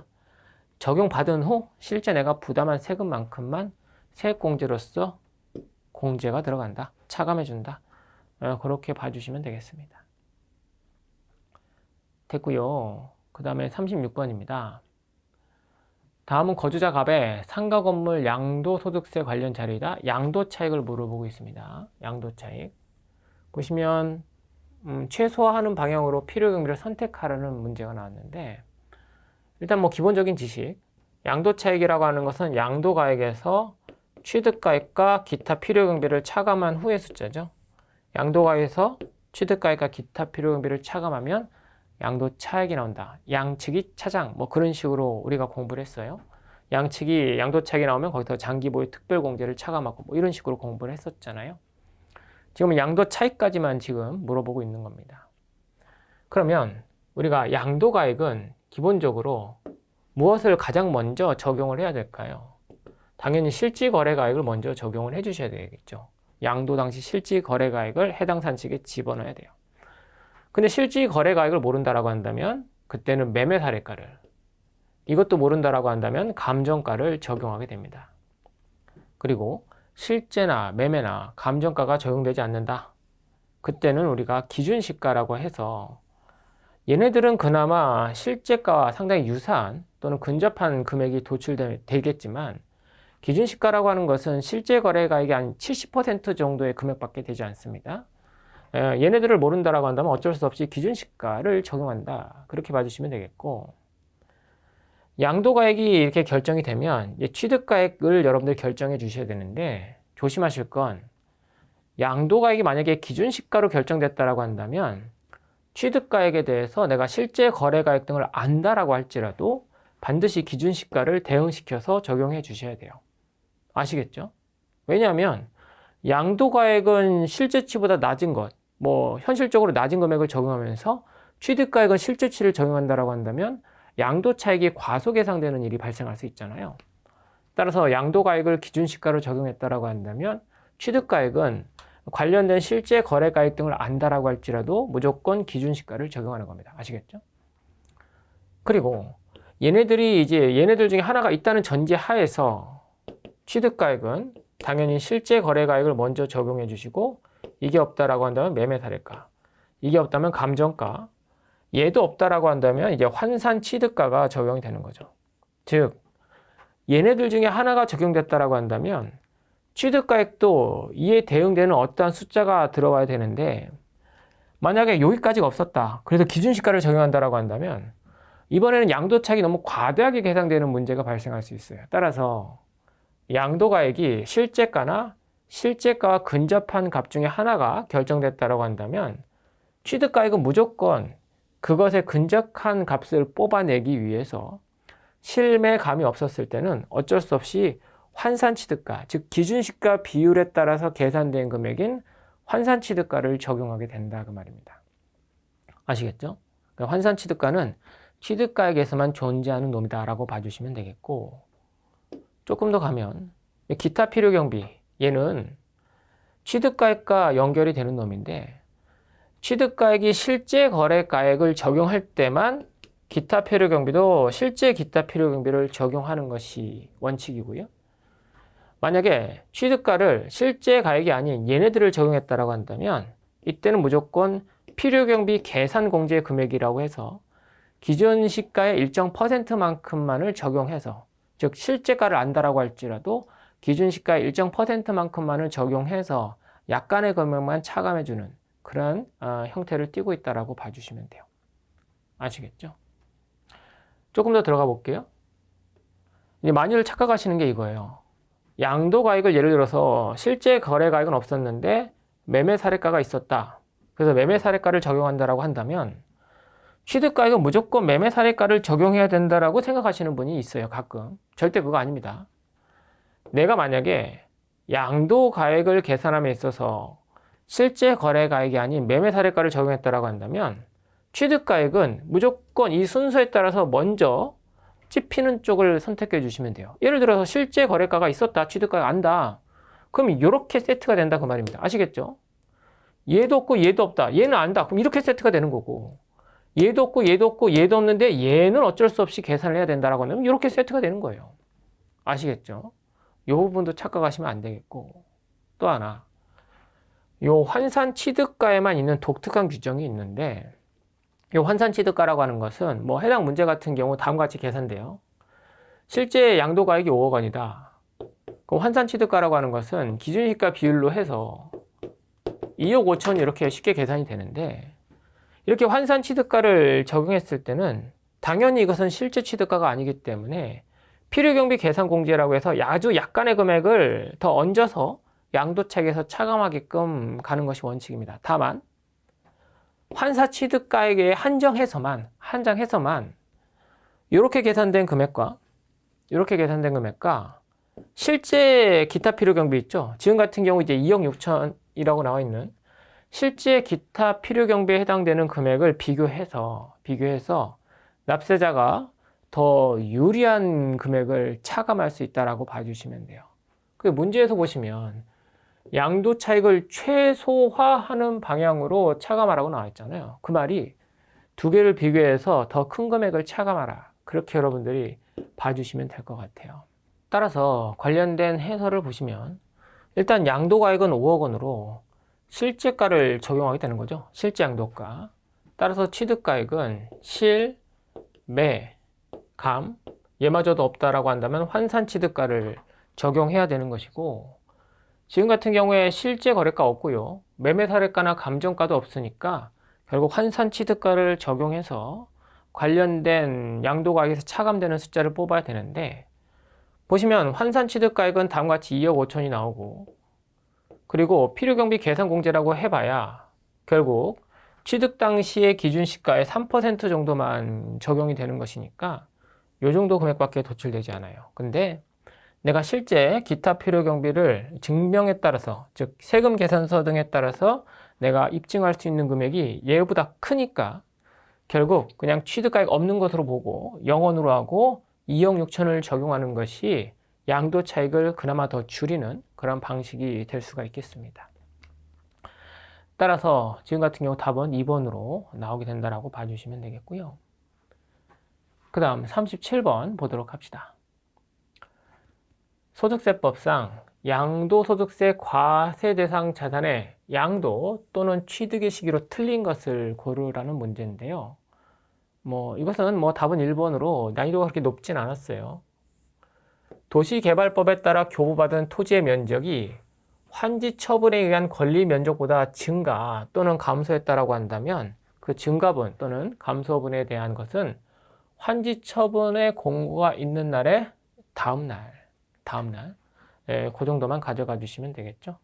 적용받은 후 실제 내가 부담한 세금만큼만 세액공제로서 공제가 들어간다. 차감해준다. 그렇게 봐주시면 되겠습니다. 됐고요. 그 다음에 36번입니다. 다음은 거주자 갑의 상가 건물 양도소득세 관련 자료이다. 양도차익을 물어보고 있습니다. 양도차익. 보시면 최소화하는 방향으로 필요경비를 선택하라는 문제가 나왔는데, 일단 뭐 기본적인 지식, 양도차익이라고 하는 것은 양도가액에서 취득가액과 기타 필요경비를 차감한 후의 숫자죠. 양도가액에서 취득가액과 기타 필요경비를 차감하면 양도차익이 나온다. 양측이 차장, 뭐 그런 식으로 우리가 공부를 했어요. 양측이 양도차익이 나오면 거기서 장기보유 특별공제를 차감하고 뭐 이런 식으로 공부를 했었잖아요. 지금은 양도차익까지만 지금 물어보고 있는 겁니다. 그러면 우리가 양도가액은 기본적으로 무엇을 가장 먼저 적용을 해야 될까요? 당연히 실지거래가액을 먼저 적용을 해 주셔야 되겠죠. 양도 당시 실지거래가액을 해당 산칙에 집어넣어야 돼요. 근데 실지거래가액을 모른다라고 한다면 그때는 매매사례가를, 이것도 모른다라고 한다면 감정가를 적용하게 됩니다. 그리고 실제나 매매나 감정가가 적용되지 않는다. 그때는 우리가 기준시가라고 해서 얘네들은 그나마 실제가와 상당히 유사한 또는 근접한 금액이 도출되겠지만 기준시가라고 하는 것은 실제 거래가액이 한 70% 정도의 금액밖에 되지 않습니다. 얘네들을 모른다라고 한다면 어쩔 수 없이 기준시가를 적용한다. 그렇게 봐주시면 되겠고, 양도가액이 이렇게 결정이 되면 취득가액을 여러분들 결정해 주셔야 되는데, 조심하실 건 양도가액이 만약에 기준시가로 결정됐다라고 한다면 취득가액에 대해서 내가 실제 거래가액 등을 안다라고 할지라도 반드시 기준시가를 대응시켜서 적용해 주셔야 돼요. 아시겠죠? 왜냐하면 양도가액은 실제치보다 낮은 것, 뭐 현실적으로 낮은 금액을 적용하면서 취득가액은 실제치를 적용한다라고 한다면 양도차익이 과소계상되는 일이 발생할 수 있잖아요. 따라서 양도가액을 기준시가로 적용했다라고 한다면 취득가액은 관련된 실제 거래가액 등을 안다라고 할지라도 무조건 기준시가를 적용하는 겁니다. 아시겠죠? 그리고 얘네들 중에 하나가 있다는 전제 하에서 취득가액은 당연히 실제 거래가액을 먼저 적용해 주시고, 이게 없다라고 한다면 매매사례가, 이게 없다면 감정가, 얘도 없다라고 한다면 이제 환산 취득가가 적용이 되는 거죠. 즉 얘네들 중에 하나가 적용됐다라고 한다면 취득가액도 이에 대응되는 어떠한 숫자가 들어와야 되는데, 만약에 여기까지가 없었다. 그래서 기준시가를 적용한다라고 한다면 이번에는 양도차익이 너무 과다하게 계상되는 문제가 발생할 수 있어요. 따라서 양도가액이 실제가나 실제가와 근접한 값 중에 하나가 결정됐다라고 한다면 취득가액은 무조건 그것에 근접한 값을 뽑아내기 위해서 실매감이 없었을 때는 어쩔 수 없이 환산취득가, 즉 기준시가 비율에 따라서 계산된 금액인 환산취득가를 적용하게 된다 그 말입니다. 아시겠죠? 그러니까 환산취득가는 취득가액에서만 존재하는 놈이다라고 봐주시면 되겠고, 조금 더 가면 기타 필요경비, 얘는 취득가액과 연결이 되는 놈인데 취득가액이 실제 거래가액을 적용할 때만 기타 필요경비도 실제 기타 필요경비를 적용하는 것이 원칙이고요. 만약에 취득가를 실제 가액이 아닌 얘네들을 적용했다라고 한다면 이때는 무조건 필요경비 계산 공제 금액이라고 해서 기준시가의 일정 %만큼만을 적용해서, 즉 실제가를 안다라고 할지라도 기준시가의 일정 %만큼만을 적용해서 약간의 금액만 차감해주는 그런 형태를 띠고 있다라고 봐주시면 돼요. 아시겠죠? 조금 더 들어가 볼게요. 이제 많이들 착각하시는 게 이거예요. 양도가액을 예를 들어서 실제 거래가액은 없었는데 매매사례가가 있었다. 그래서 매매사례가를 적용한다라고 한다면 취득가액은 무조건 매매사례가를 적용해야 된다라고 생각하시는 분이 있어요. 가끔. 절대 그거 아닙니다. 내가 만약에 양도가액을 계산함에 있어서 실제 거래가액이 아닌 매매사례가를 적용했다라고 한다면 취득가액은 무조건 이 순서에 따라서 먼저 찝히는 쪽을 선택해 주시면 돼요. 예를 들어서 실제 거래가가 있었다, 취득가가 안다. 그럼 이렇게 세트가 된다 그 말입니다. 아시겠죠? 얘도 없고 얘도 없다. 얘는 안다. 그럼 이렇게 세트가 되는 거고. 얘도 없고 얘도 없고 얘도 없는데 얘는 어쩔 수 없이 계산을 해야 된다라고 하면 이렇게 세트가 되는 거예요. 아시겠죠? 이 부분도 착각하시면 안 되겠고. 또 하나. 요 환산 취득가에만 있는 독특한 규정이 있는데, 요 환산 취득가라고 하는 것은 뭐 해당 문제 같은 경우 다음과 같이 계산돼요. 실제 양도가액이 5억 원이다. 그럼 환산 취득가라고 하는 것은 기준시가 비율로 해서 2억 5천 이렇게 쉽게 계산이 되는데, 이렇게 환산 취득가를 적용했을 때는 당연히 이것은 실제 취득가가 아니기 때문에 필요경비 계산 공제라고 해서 아주 약간의 금액을 더 얹어서 양도차익에서 차감하게끔 가는 것이 원칙입니다. 다만 환사 취득가액에 한정해서만 이렇게 계산된 금액과 실제 기타 필요경비 있죠. 지금 같은 경우 이제 2억 6천이라고 나와 있는 실제 기타 필요경비에 해당되는 금액을 비교해서 납세자가 더 유리한 금액을 차감할 수 있다라고 봐주시면 돼요. 그 문제에서 보시면 양도 차익을 최소화하는 방향으로 차감하라고 나와 있잖아요. 그 말이 두 개를 비교해서 더 큰 금액을 차감하라. 그렇게 여러분들이 봐주시면 될 것 같아요. 따라서 관련된 해설을 보시면 일단 양도가액은 5억 원으로 실제가를 적용하게 되는 거죠. 실제 양도가. 따라서 취득가액은 실, 매, 감, 얘마저도 없다라고 한다면 환산 취득가를 적용해야 되는 것이고, 지금 같은 경우에 실제 거래가 없고요. 매매 사례가나 감정가도 없으니까 결국 환산 취득가를 적용해서 관련된 양도가액에서 차감되는 숫자를 뽑아야 되는데, 보시면 환산 취득가액은 다음과 같이 2억 5천이 나오고, 그리고 필요경비 계산공제라고 해봐야 결국 취득 당시의 기준시가의 3% 정도만 적용이 되는 것이니까 이 정도 금액밖에 도출되지 않아요. 근데 내가 실제 기타 필요경비를 증명에 따라서, 즉 세금 계산서 등에 따라서 내가 입증할 수 있는 금액이 얘보다 크니까 결국 그냥 취득가액 없는 것으로 보고 0원으로 하고 2억 6천을 적용하는 것이 양도 차익을 그나마 더 줄이는 그런 방식이 될 수가 있겠습니다. 따라서 지금 같은 경우 답은 2번으로 나오게 된다라고 봐주시면 되겠고요. 그 다음 37번 보도록 합시다. 소득세법상 양도소득세 과세 대상 자산의 양도 또는 취득의 시기로 틀린 것을 고르라는 문제인데요. 이것은 답은 1번으로 난이도가 그렇게 높진 않았어요. 도시개발법에 따라 교부받은 토지의 면적이 환지 처분에 의한 권리 면적보다 증가 또는 감소했다라고 한다면 그 증가분 또는 감소분에 대한 것은 환지 처분의 공고가 있는 날의 다음 날, 그 정도만 가져가 주시면 되겠죠.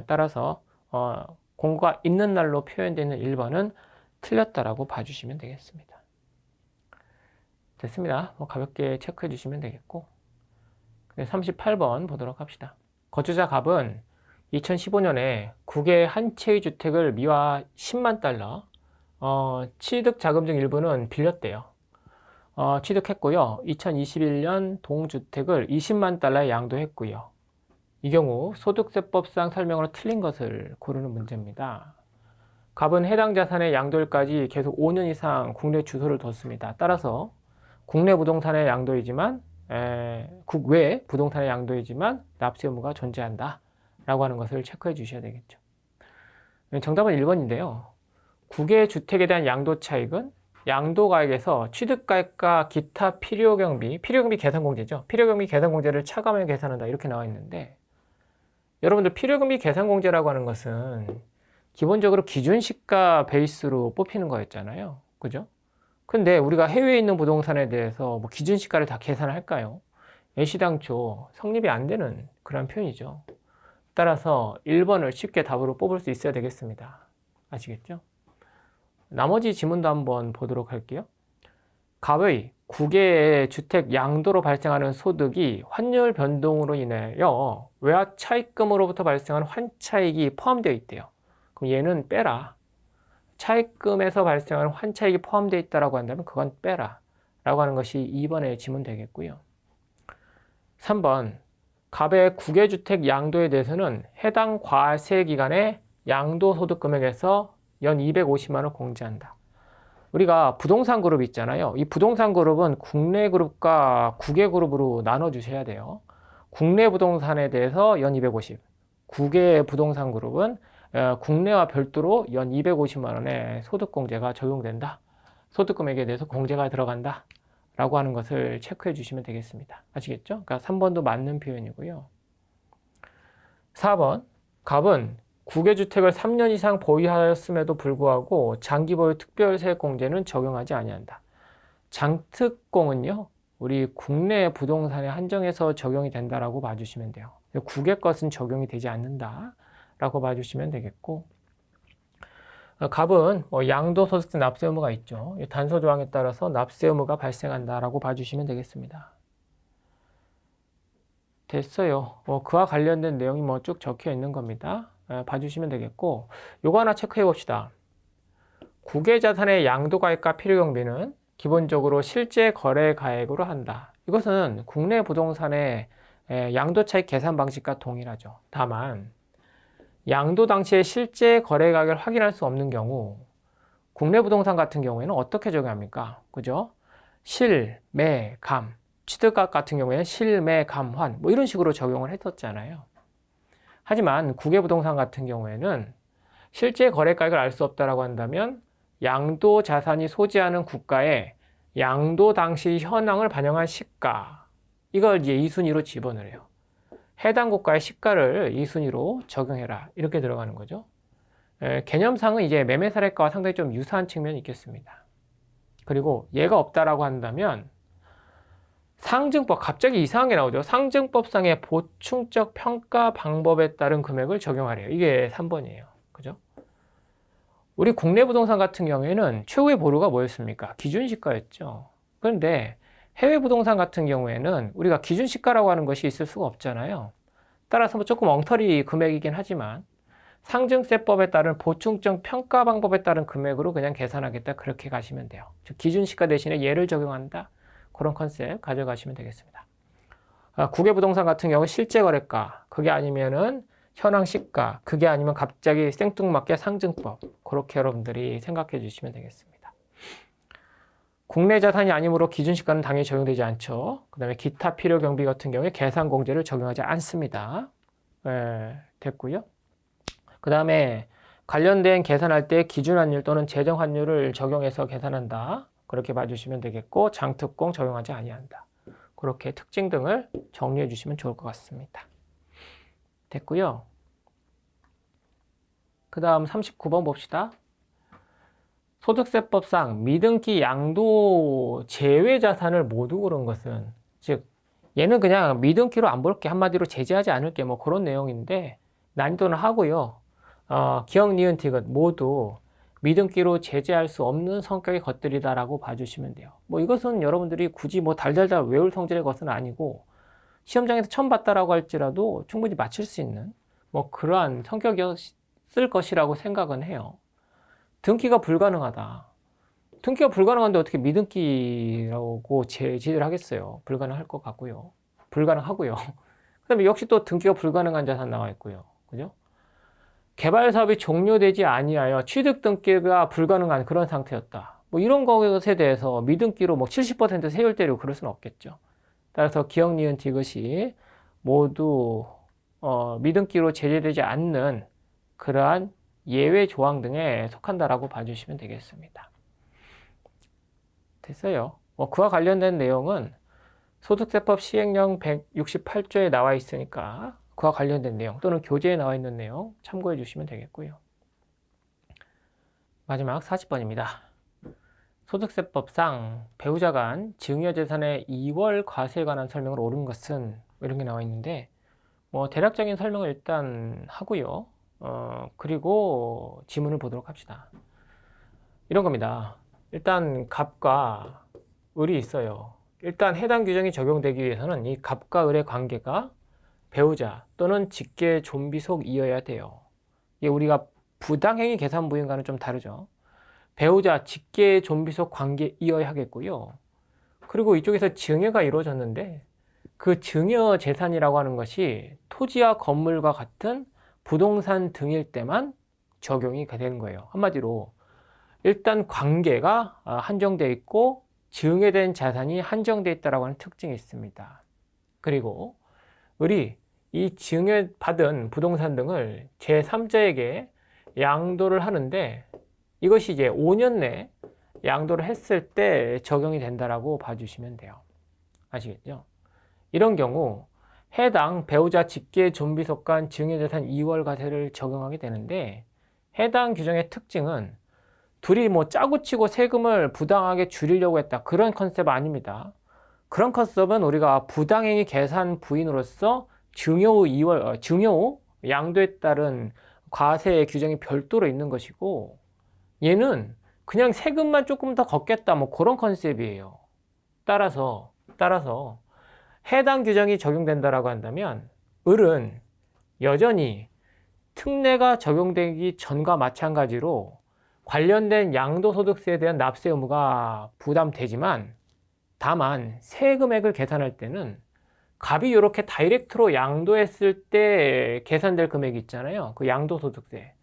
따라서 공고가 있는 날로 표현되어 있는 1번은 틀렸다라고 봐주시면 되겠습니다. 됐습니다. 가볍게 체크해 주시면 되겠고, 38번 보도록 합시다. 거주자 갑은 2015년에 국외 한 채의 주택을 미화 10만 달러, 취득 자금 중 일부는 빌렸대요. 취득했고요. 2021년 동주택을 20만 달러에 양도했고요. 이 경우 소득세법상 설명으로 틀린 것을 고르는 문제입니다. 갑은 해당 자산의 양도일까지 계속 5년 이상 국내 주소를 뒀습니다. 따라서 국내 부동산의 양도이지만 국외 부동산의 양도이지만 납세 의무가 존재한다 라고 하는 것을 체크해 주셔야 되겠죠. 정답은 1번인데요. 국외 주택에 대한 양도 차익은 양도가액에서 취득가액과 기타 필요경비 계산공제죠. 필요경비 계산공제를 차감해 계산한다 이렇게 나와 있는데, 여러분들 필요경비 계산공제라고 하는 것은 기본적으로 기준시가 베이스로 뽑히는 거였잖아요. 그죠? 근데 우리가 해외에 있는 부동산에 대해서 기준시가를 다 계산을 할까요? 애시당초 성립이 안 되는 그런 표현이죠. 따라서 1번을 쉽게 답으로 뽑을 수 있어야 되겠습니다. 아시겠죠? 나머지 지문도 한번 보도록 할게요. 갑의 국외의 주택 양도로 발생하는 소득이 환율 변동으로 인하여 외화 차익금으로부터 발생하는 환차익이 포함되어 있대요. 그럼 얘는 빼라. 차익금에서 발생하는 환차익이 포함되어 있다고 한다면 그건 빼라 라고 하는 것이 2번의 지문 되겠고요. 3번, 갑의 국외주택 양도에 대해서는 해당 과세 기간에 양도소득 금액에서 연 250만 원 공제한다. 우리가 부동산 그룹 있잖아요. 이 부동산 그룹은 국내 그룹과 국외 그룹으로 나눠 주셔야 돼요. 국내 부동산에 대해서 연 250, 국외 부동산 그룹은 국내와 별도로 연 250만 원의 소득 공제가 적용된다. 소득 금액에 대해서 공제가 들어간다. 라고 하는 것을 체크해 주시면 되겠습니다. 아시겠죠? 그러니까 3번도 맞는 표현이고요. 4번, 갑은 국외주택을 3년 이상 보유하였음에도 불구하고 장기 보유 특별세액공제는 적용하지 아니한다. 장특공은요, 우리 국내 부동산에 한정해서 적용이 된다라고 봐주시면 돼요. 국외 것은 적용이 되지 않는다라고 봐주시면 되겠고, 갑은 양도소득세 납세 의무가 있죠. 단서 조항에 따라서 납세 의무가 발생한다라고 봐주시면 되겠습니다. 됐어요. 그와 관련된 내용이 쭉 적혀 있는 겁니다. 봐주시면 되겠고, 요거 하나 체크해 봅시다. 국외자산의 양도가액과 필요경비는 기본적으로 실제 거래 가액으로 한다. 이것은 국내 부동산의 양도차익 계산 방식과 동일하죠. 다만 양도 당시의 실제 거래 가격을 확인할 수 없는 경우 국내 부동산 같은 경우에는 어떻게 적용합니까? 그죠? 실, 매, 감. 취득각 같은 경우에는 실, 매, 감, 환 이런 식으로 적용을 했었잖아요. 하지만 국외 부동산 같은 경우에는 실제 거래 가격을 알 수 없다라고 한다면 양도 자산이 소지하는 국가의 양도 당시 현황을 반영한 시가, 이걸 이제 2순위로 집어넣어요. 해당 국가의 시가를 2순위로 적용해라, 이렇게 들어가는 거죠. 개념상은 이제 매매 사례가와 상당히 좀 유사한 측면이 있겠습니다. 그리고 얘가 없다라고 한다면 상증법, 갑자기 이상한 게 나오죠. 상증법상의 보충적 평가 방법에 따른 금액을 적용하래요. 이게 3번이에요. 그죠? 우리 국내 부동산 같은 경우에는 최후의 보루가 뭐였습니까? 기준시가였죠. 그런데 해외 부동산 같은 경우에는 우리가 기준시가라고 하는 것이 있을 수가 없잖아요. 따라서 조금 엉터리 금액이긴 하지만 상증세법에 따른 보충적 평가 방법에 따른 금액으로 그냥 계산하겠다, 그렇게 가시면 돼요. 즉 기준시가 대신에 얘를 적용한다, 그런 컨셉 가져가시면 되겠습니다. 국외 부동산 같은 경우 실제 거래가, 그게 아니면은 현황 시가, 그게 아니면 갑자기 생뚱맞게 상증법, 그렇게 여러분들이 생각해 주시면 되겠습니다. 국내 자산이 아니므로 기준시가는 당연히 적용되지 않죠. 그 다음에 기타 필요 경비 같은 경우에 계산 공제를 적용하지 않습니다. 됐고요. 그 다음에 관련된 계산할 때 기준 환율 또는 재정 환율을 적용해서 계산한다, 그렇게 봐주시면 되겠고, 장특공 적용하지 아니한다, 그렇게 특징 등을 정리해 주시면 좋을 것 같습니다. 됐고요. 그 다음 39번 봅시다. 소득세법상 미등기 양도 제외 자산을 모두 고른 것은, 즉 얘는 그냥 미등기로 안 볼게, 한마디로 제재하지 않을게, 그런 내용인데 난이도는 하고요. 기억, 니은, 디귿 모두 미등기로 제재할 수 없는 성격의 것들이다라고 봐주시면 돼요. 이것은 여러분들이 굳이 달달달 외울 성질의 것은 아니고 시험장에서 처음 봤다라고 할지라도 충분히 맞출 수 있는 그러한 성격이었을 것이라고 생각은 해요. 등기가 불가능하다. 등기가 불가능한데 어떻게 미등기라고 제지를 하겠어요? 불가능할 것 같고요. 불가능하고요. 그 다음에 역시 또 등기가 불가능한 자산 나와 있고요. 그죠? 개발 사업이 종료되지 아니하여 취득 등기가 불가능한 그런 상태였다. 이런 것에 대해서 미등기로 70% 세율 때리고 그럴 수는 없겠죠. 따라서 기억, 니은, 디귿이 모두 미등기로 제재되지 않는 그러한 예외 조항 등에 속한다라고 봐주시면 되겠습니다. 됐어요. 그와 관련된 내용은 소득세법 시행령 168조에 나와 있으니까 그와 관련된 내용 또는 교재에 나와 있는 내용 참고해 주시면 되겠고요. 마지막 40번입니다. 소득세법상 배우자 간 증여재산의 2월 과세에 관한 설명을 옳은 것은 이런 게 나와 있는데 대략적인 설명을 일단 하고요. 그리고 지문을 보도록 합시다. 이런 겁니다. 일단 갑과 을이 있어요. 일단 해당 규정이 적용되기 위해서는 이 갑과 을의 관계가 배우자 또는 직계 좀비 속이어야 돼요. 이게 우리가 부당행위 계산 부인과는 좀 다르죠. 배우자 직계 좀비 속 관계이어야 하겠고요. 그리고 이쪽에서 증여가 이루어졌는데 그 증여 재산이라고 하는 것이 토지와 건물과 같은 부동산 등일 때만 적용이 되는 거예요. 한마디로 일단 관계가 한정되어 있고 증여된 자산이 한정되어 있다고 하는 특징이 있습니다. 그리고 우리 이 증여받은 부동산 등을 제3자에게 양도를 하는데 이것이 이제 5년 내 양도를 했을 때 적용이 된다라고 봐주시면 돼요. 아시겠죠? 이런 경우 해당 배우자 직계 존비 속간 증여재산 이월과세를 적용하게 되는데 해당 규정의 특징은 둘이 뭐 짜고 치고 세금을 부당하게 줄이려고 했다 그런 컨셉 아닙니다. 그런 컨셉은 우리가 부당행위 계산 부인으로서 증여 후 양도에 따른 과세 규정이 별도로 있는 것이고 얘는 그냥 세금만 조금 더 걷겠다 뭐 그런 컨셉이에요. 따라서 해당 규정이 적용된다라고 한다면 을은 여전히 특례가 적용되기 전과 마찬가지로 관련된 양도소득세에 대한 납세 의무가 부담되지만 다만 세금액을 계산할 때는 갑이 이렇게 다이렉트로 양도했을 때 계산될 금액이 있잖아요. 그 양도소득세.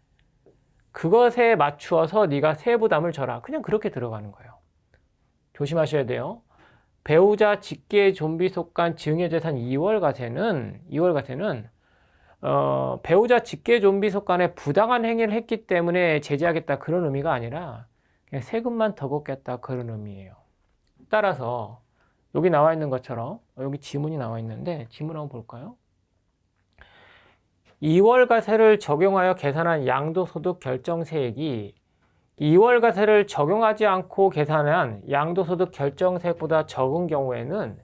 그것에 맞추어서 네가 세부담을 져라. 그냥 그렇게 들어가는 거예요. 조심하셔야 돼요. 배우자 직계 존비 속간 증여재산 이월과세는 배우자 직계 존비 속간에 부당한 행위를 했기 때문에 제재하겠다 그런 의미가 아니라 그냥 세금만 더 걷겠다 그런 의미예요. 따라서 여기 나와 있는 것처럼 여기 지문이 나와 있는데 지문 한번 볼까요? 이월과세를 적용하여 계산한 양도소득 결정세액이 이월과세를 적용하지 않고 계산한 양도소득 결정세액보다 적은 경우에는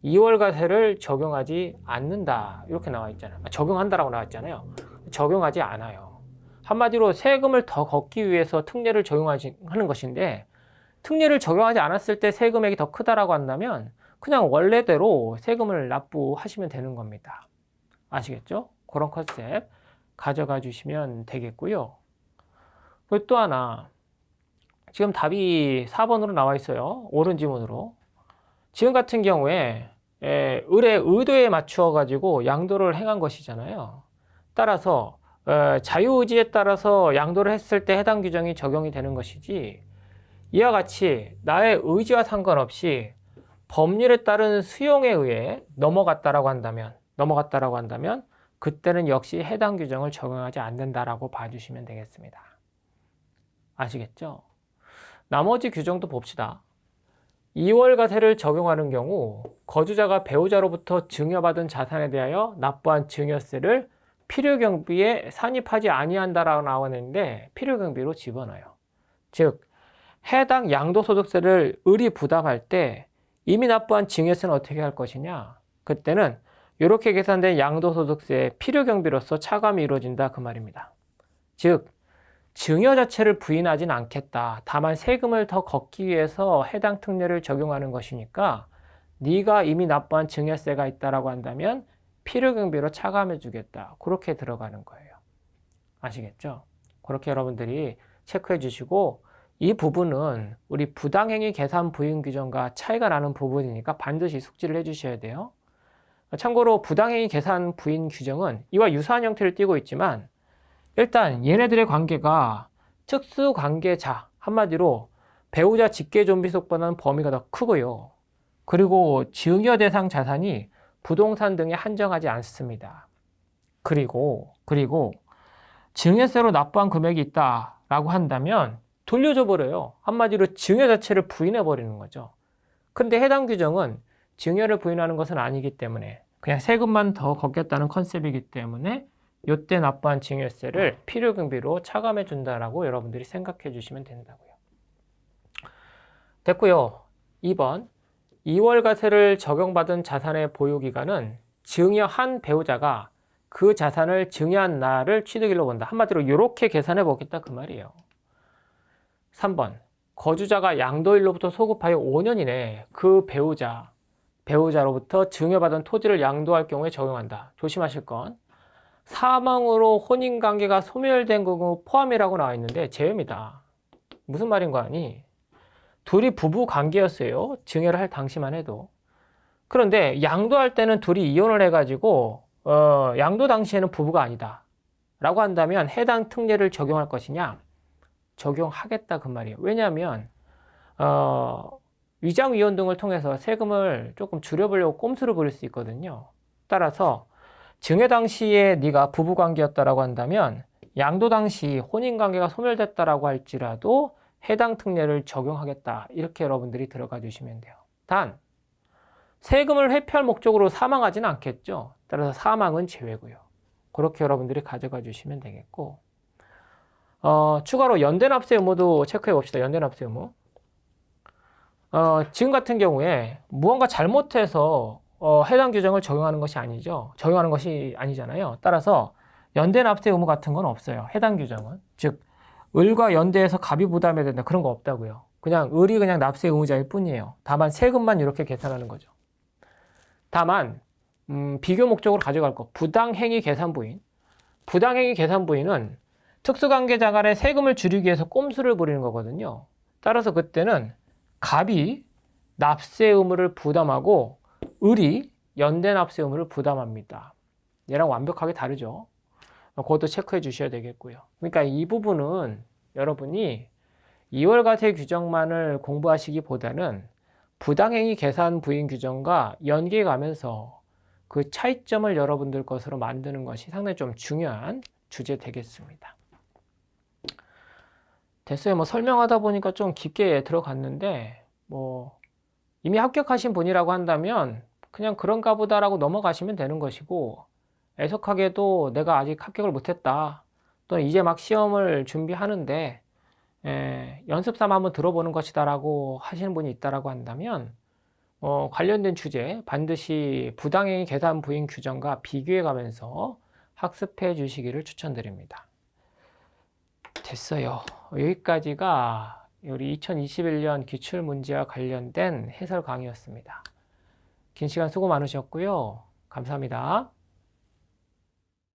이월과세를 적용하지 않는다 이렇게 나와 있잖아요. 적용한다라고 나와 있잖아요. 적용하지 않아요. 한마디로 세금을 더 걷기 위해서 특례를 적용하는 것인데 특례를 적용하지 않았을 때 세금액이 더 크다라고 한다면 그냥 원래대로 세금을 납부하시면 되는 겁니다. 아시겠죠? 그런 컨셉 가져가 주시면 되겠고요. 그리고 또 하나 지금 답이 4번으로 나와 있어요. 옳은 지문으로. 지금 같은 경우에 을의 의도에 맞추어 가지고 양도를 행한 것이잖아요. 따라서 자유의지에 따라서 양도를 했을 때 해당 규정이 적용이 되는 것이지 이와 같이 나의 의지와 상관없이 법률에 따른 수용에 의해 넘어갔다라고 한다면 그때는 역시 해당 규정을 적용하지 않는다라고 봐주시면 되겠습니다. 아시겠죠? 나머지 규정도 봅시다. 이월과세를 적용하는 경우 거주자가 배우자로부터 증여받은 자산에 대하여 납부한 증여세를 필요경비에 산입하지 아니한다라고 나오는데 필요경비로 집어넣어요. 즉 해당 양도소득세를 을이 부담할 때 이미 납부한 증여세는 어떻게 할 것이냐? 그때는 이렇게 계산된 양도소득세의 필요경비로서 차감이 이루어진다 그 말입니다. 즉 증여 자체를 부인하진 않겠다. 다만 세금을 더 걷기 위해서 해당 특례를 적용하는 것이니까 네가 이미 납부한 증여세가 있다라고 한다면 필요경비로 차감해 주겠다. 그렇게 들어가는 거예요. 아시겠죠? 그렇게 여러분들이 체크해 주시고 이 부분은 우리 부당행위 계산 부인 규정과 차이가 나는 부분이니까 반드시 숙지를 해 주셔야 돼요. 참고로 부당행위 계산 부인 규정은 이와 유사한 형태를 띠고 있지만 일단 얘네들의 관계가 특수관계자, 한마디로 배우자 직계존비속보다는 범위가 더 크고요. 그리고 증여 대상 자산이 부동산 등에 한정하지 않습니다. 그리고 증여세로 납부한 금액이 있다라고 한다면 돌려줘 버려요. 한마디로 증여 자체를 부인해 버리는 거죠. 근데 해당 규정은 증여를 부인하는 것은 아니기 때문에 그냥 세금만 더 걷겠다는 컨셉이기 때문에 이때 납부한 증여세를 필요경비로 차감해 준다라고 여러분들이 생각해 주시면 된다고요. 됐고요. 2번 이월과세를 적용받은 자산의 보유기간은 증여한 배우자가 그 자산을 증여한 날을 취득일로 본다. 한마디로 이렇게 계산해 보겠다 그 말이에요. 3번 거주자가 양도일로부터 소급하여 5년 이내에 그 배우자로부터 증여받은 토지를 양도할 경우에 적용한다. 조심하실 건 사망으로 혼인관계가 소멸된 경우 포함이라고 나와 있는데 제외입니다. 무슨 말인 거 아니? 둘이 부부 관계였어요. 증여를 할 당시만 해도. 그런데 양도할 때는 둘이 이혼을 해가지고 양도 당시에는 부부가 아니다 라고 한다면 해당 특례를 적용할 것이냐? 적용하겠다 그 말이에요. 왜냐하면 위장위혼 등을 통해서 세금을 조금 줄여보려고 꼼수를 부릴 수 있거든요. 따라서 증여 당시에 네가 부부관계였다라고 한다면 양도 당시 혼인관계가 소멸됐다라고 할지라도 해당 특례를 적용하겠다. 이렇게 여러분들이 들어가 주시면 돼요. 단 세금을 회피할 목적으로 사망하지는 않겠죠. 따라서 사망은 제외고요. 그렇게 여러분들이 가져가 주시면 되겠고 추가로 연대납세 의무도 체크해 봅시다. 연대납세 의무. 지금 같은 경우에 무언가 잘못해서 해당 규정을 적용하는 것이 아니죠. 적용하는 것이 아니잖아요. 따라서 연대납세 의무 같은 건 없어요. 해당 규정은. 즉 을과 연대해서 갑이 부담해야 된다. 그런 거 없다고요. 그냥 을이 그냥 납세 의무자일 뿐이에요. 다만 세금만 이렇게 계산하는 거죠. 다만 비교 목적으로 가져갈 거. 부당행위 계산부인. 부당행위 계산부인은 특수관계자 간의 세금을 줄이기 위해서 꼼수를 부리는 거거든요. 따라서 그때는 갑이 납세 의무를 부담하고 을이 연대 납세 의무를 부담합니다. 얘랑 완벽하게 다르죠. 그것도 체크해 주셔야 되겠고요. 그러니까 이 부분은 여러분이 2월 과세 규정만을 공부하시기보다는 부당행위 계산 부인 규정과 연계해 가면서 그 차이점을 여러분들 것으로 만드는 것이 상당히 좀 중요한 주제 되겠습니다. 됐어요. 설명하다 보니까 좀 깊게 들어갔는데 이미 합격하신 분이라고 한다면 그냥 그런가 보다라고 넘어가시면 되는 것이고, 애석하게도 내가 아직 합격을 못했다, 또는 이제 막 시험을 준비하는데 연습 삼아 한번 들어보는 것이다 라고 하시는 분이 있다라고 한다면 관련된 주제 반드시 부당행위 계산 부인 규정과 비교해 가면서 학습해 주시기를 추천드립니다. 됐어요. 여기까지가 우리 2021년 기출문제와 관련된 해설 강의였습니다. 긴 시간 수고 많으셨고요. 감사합니다.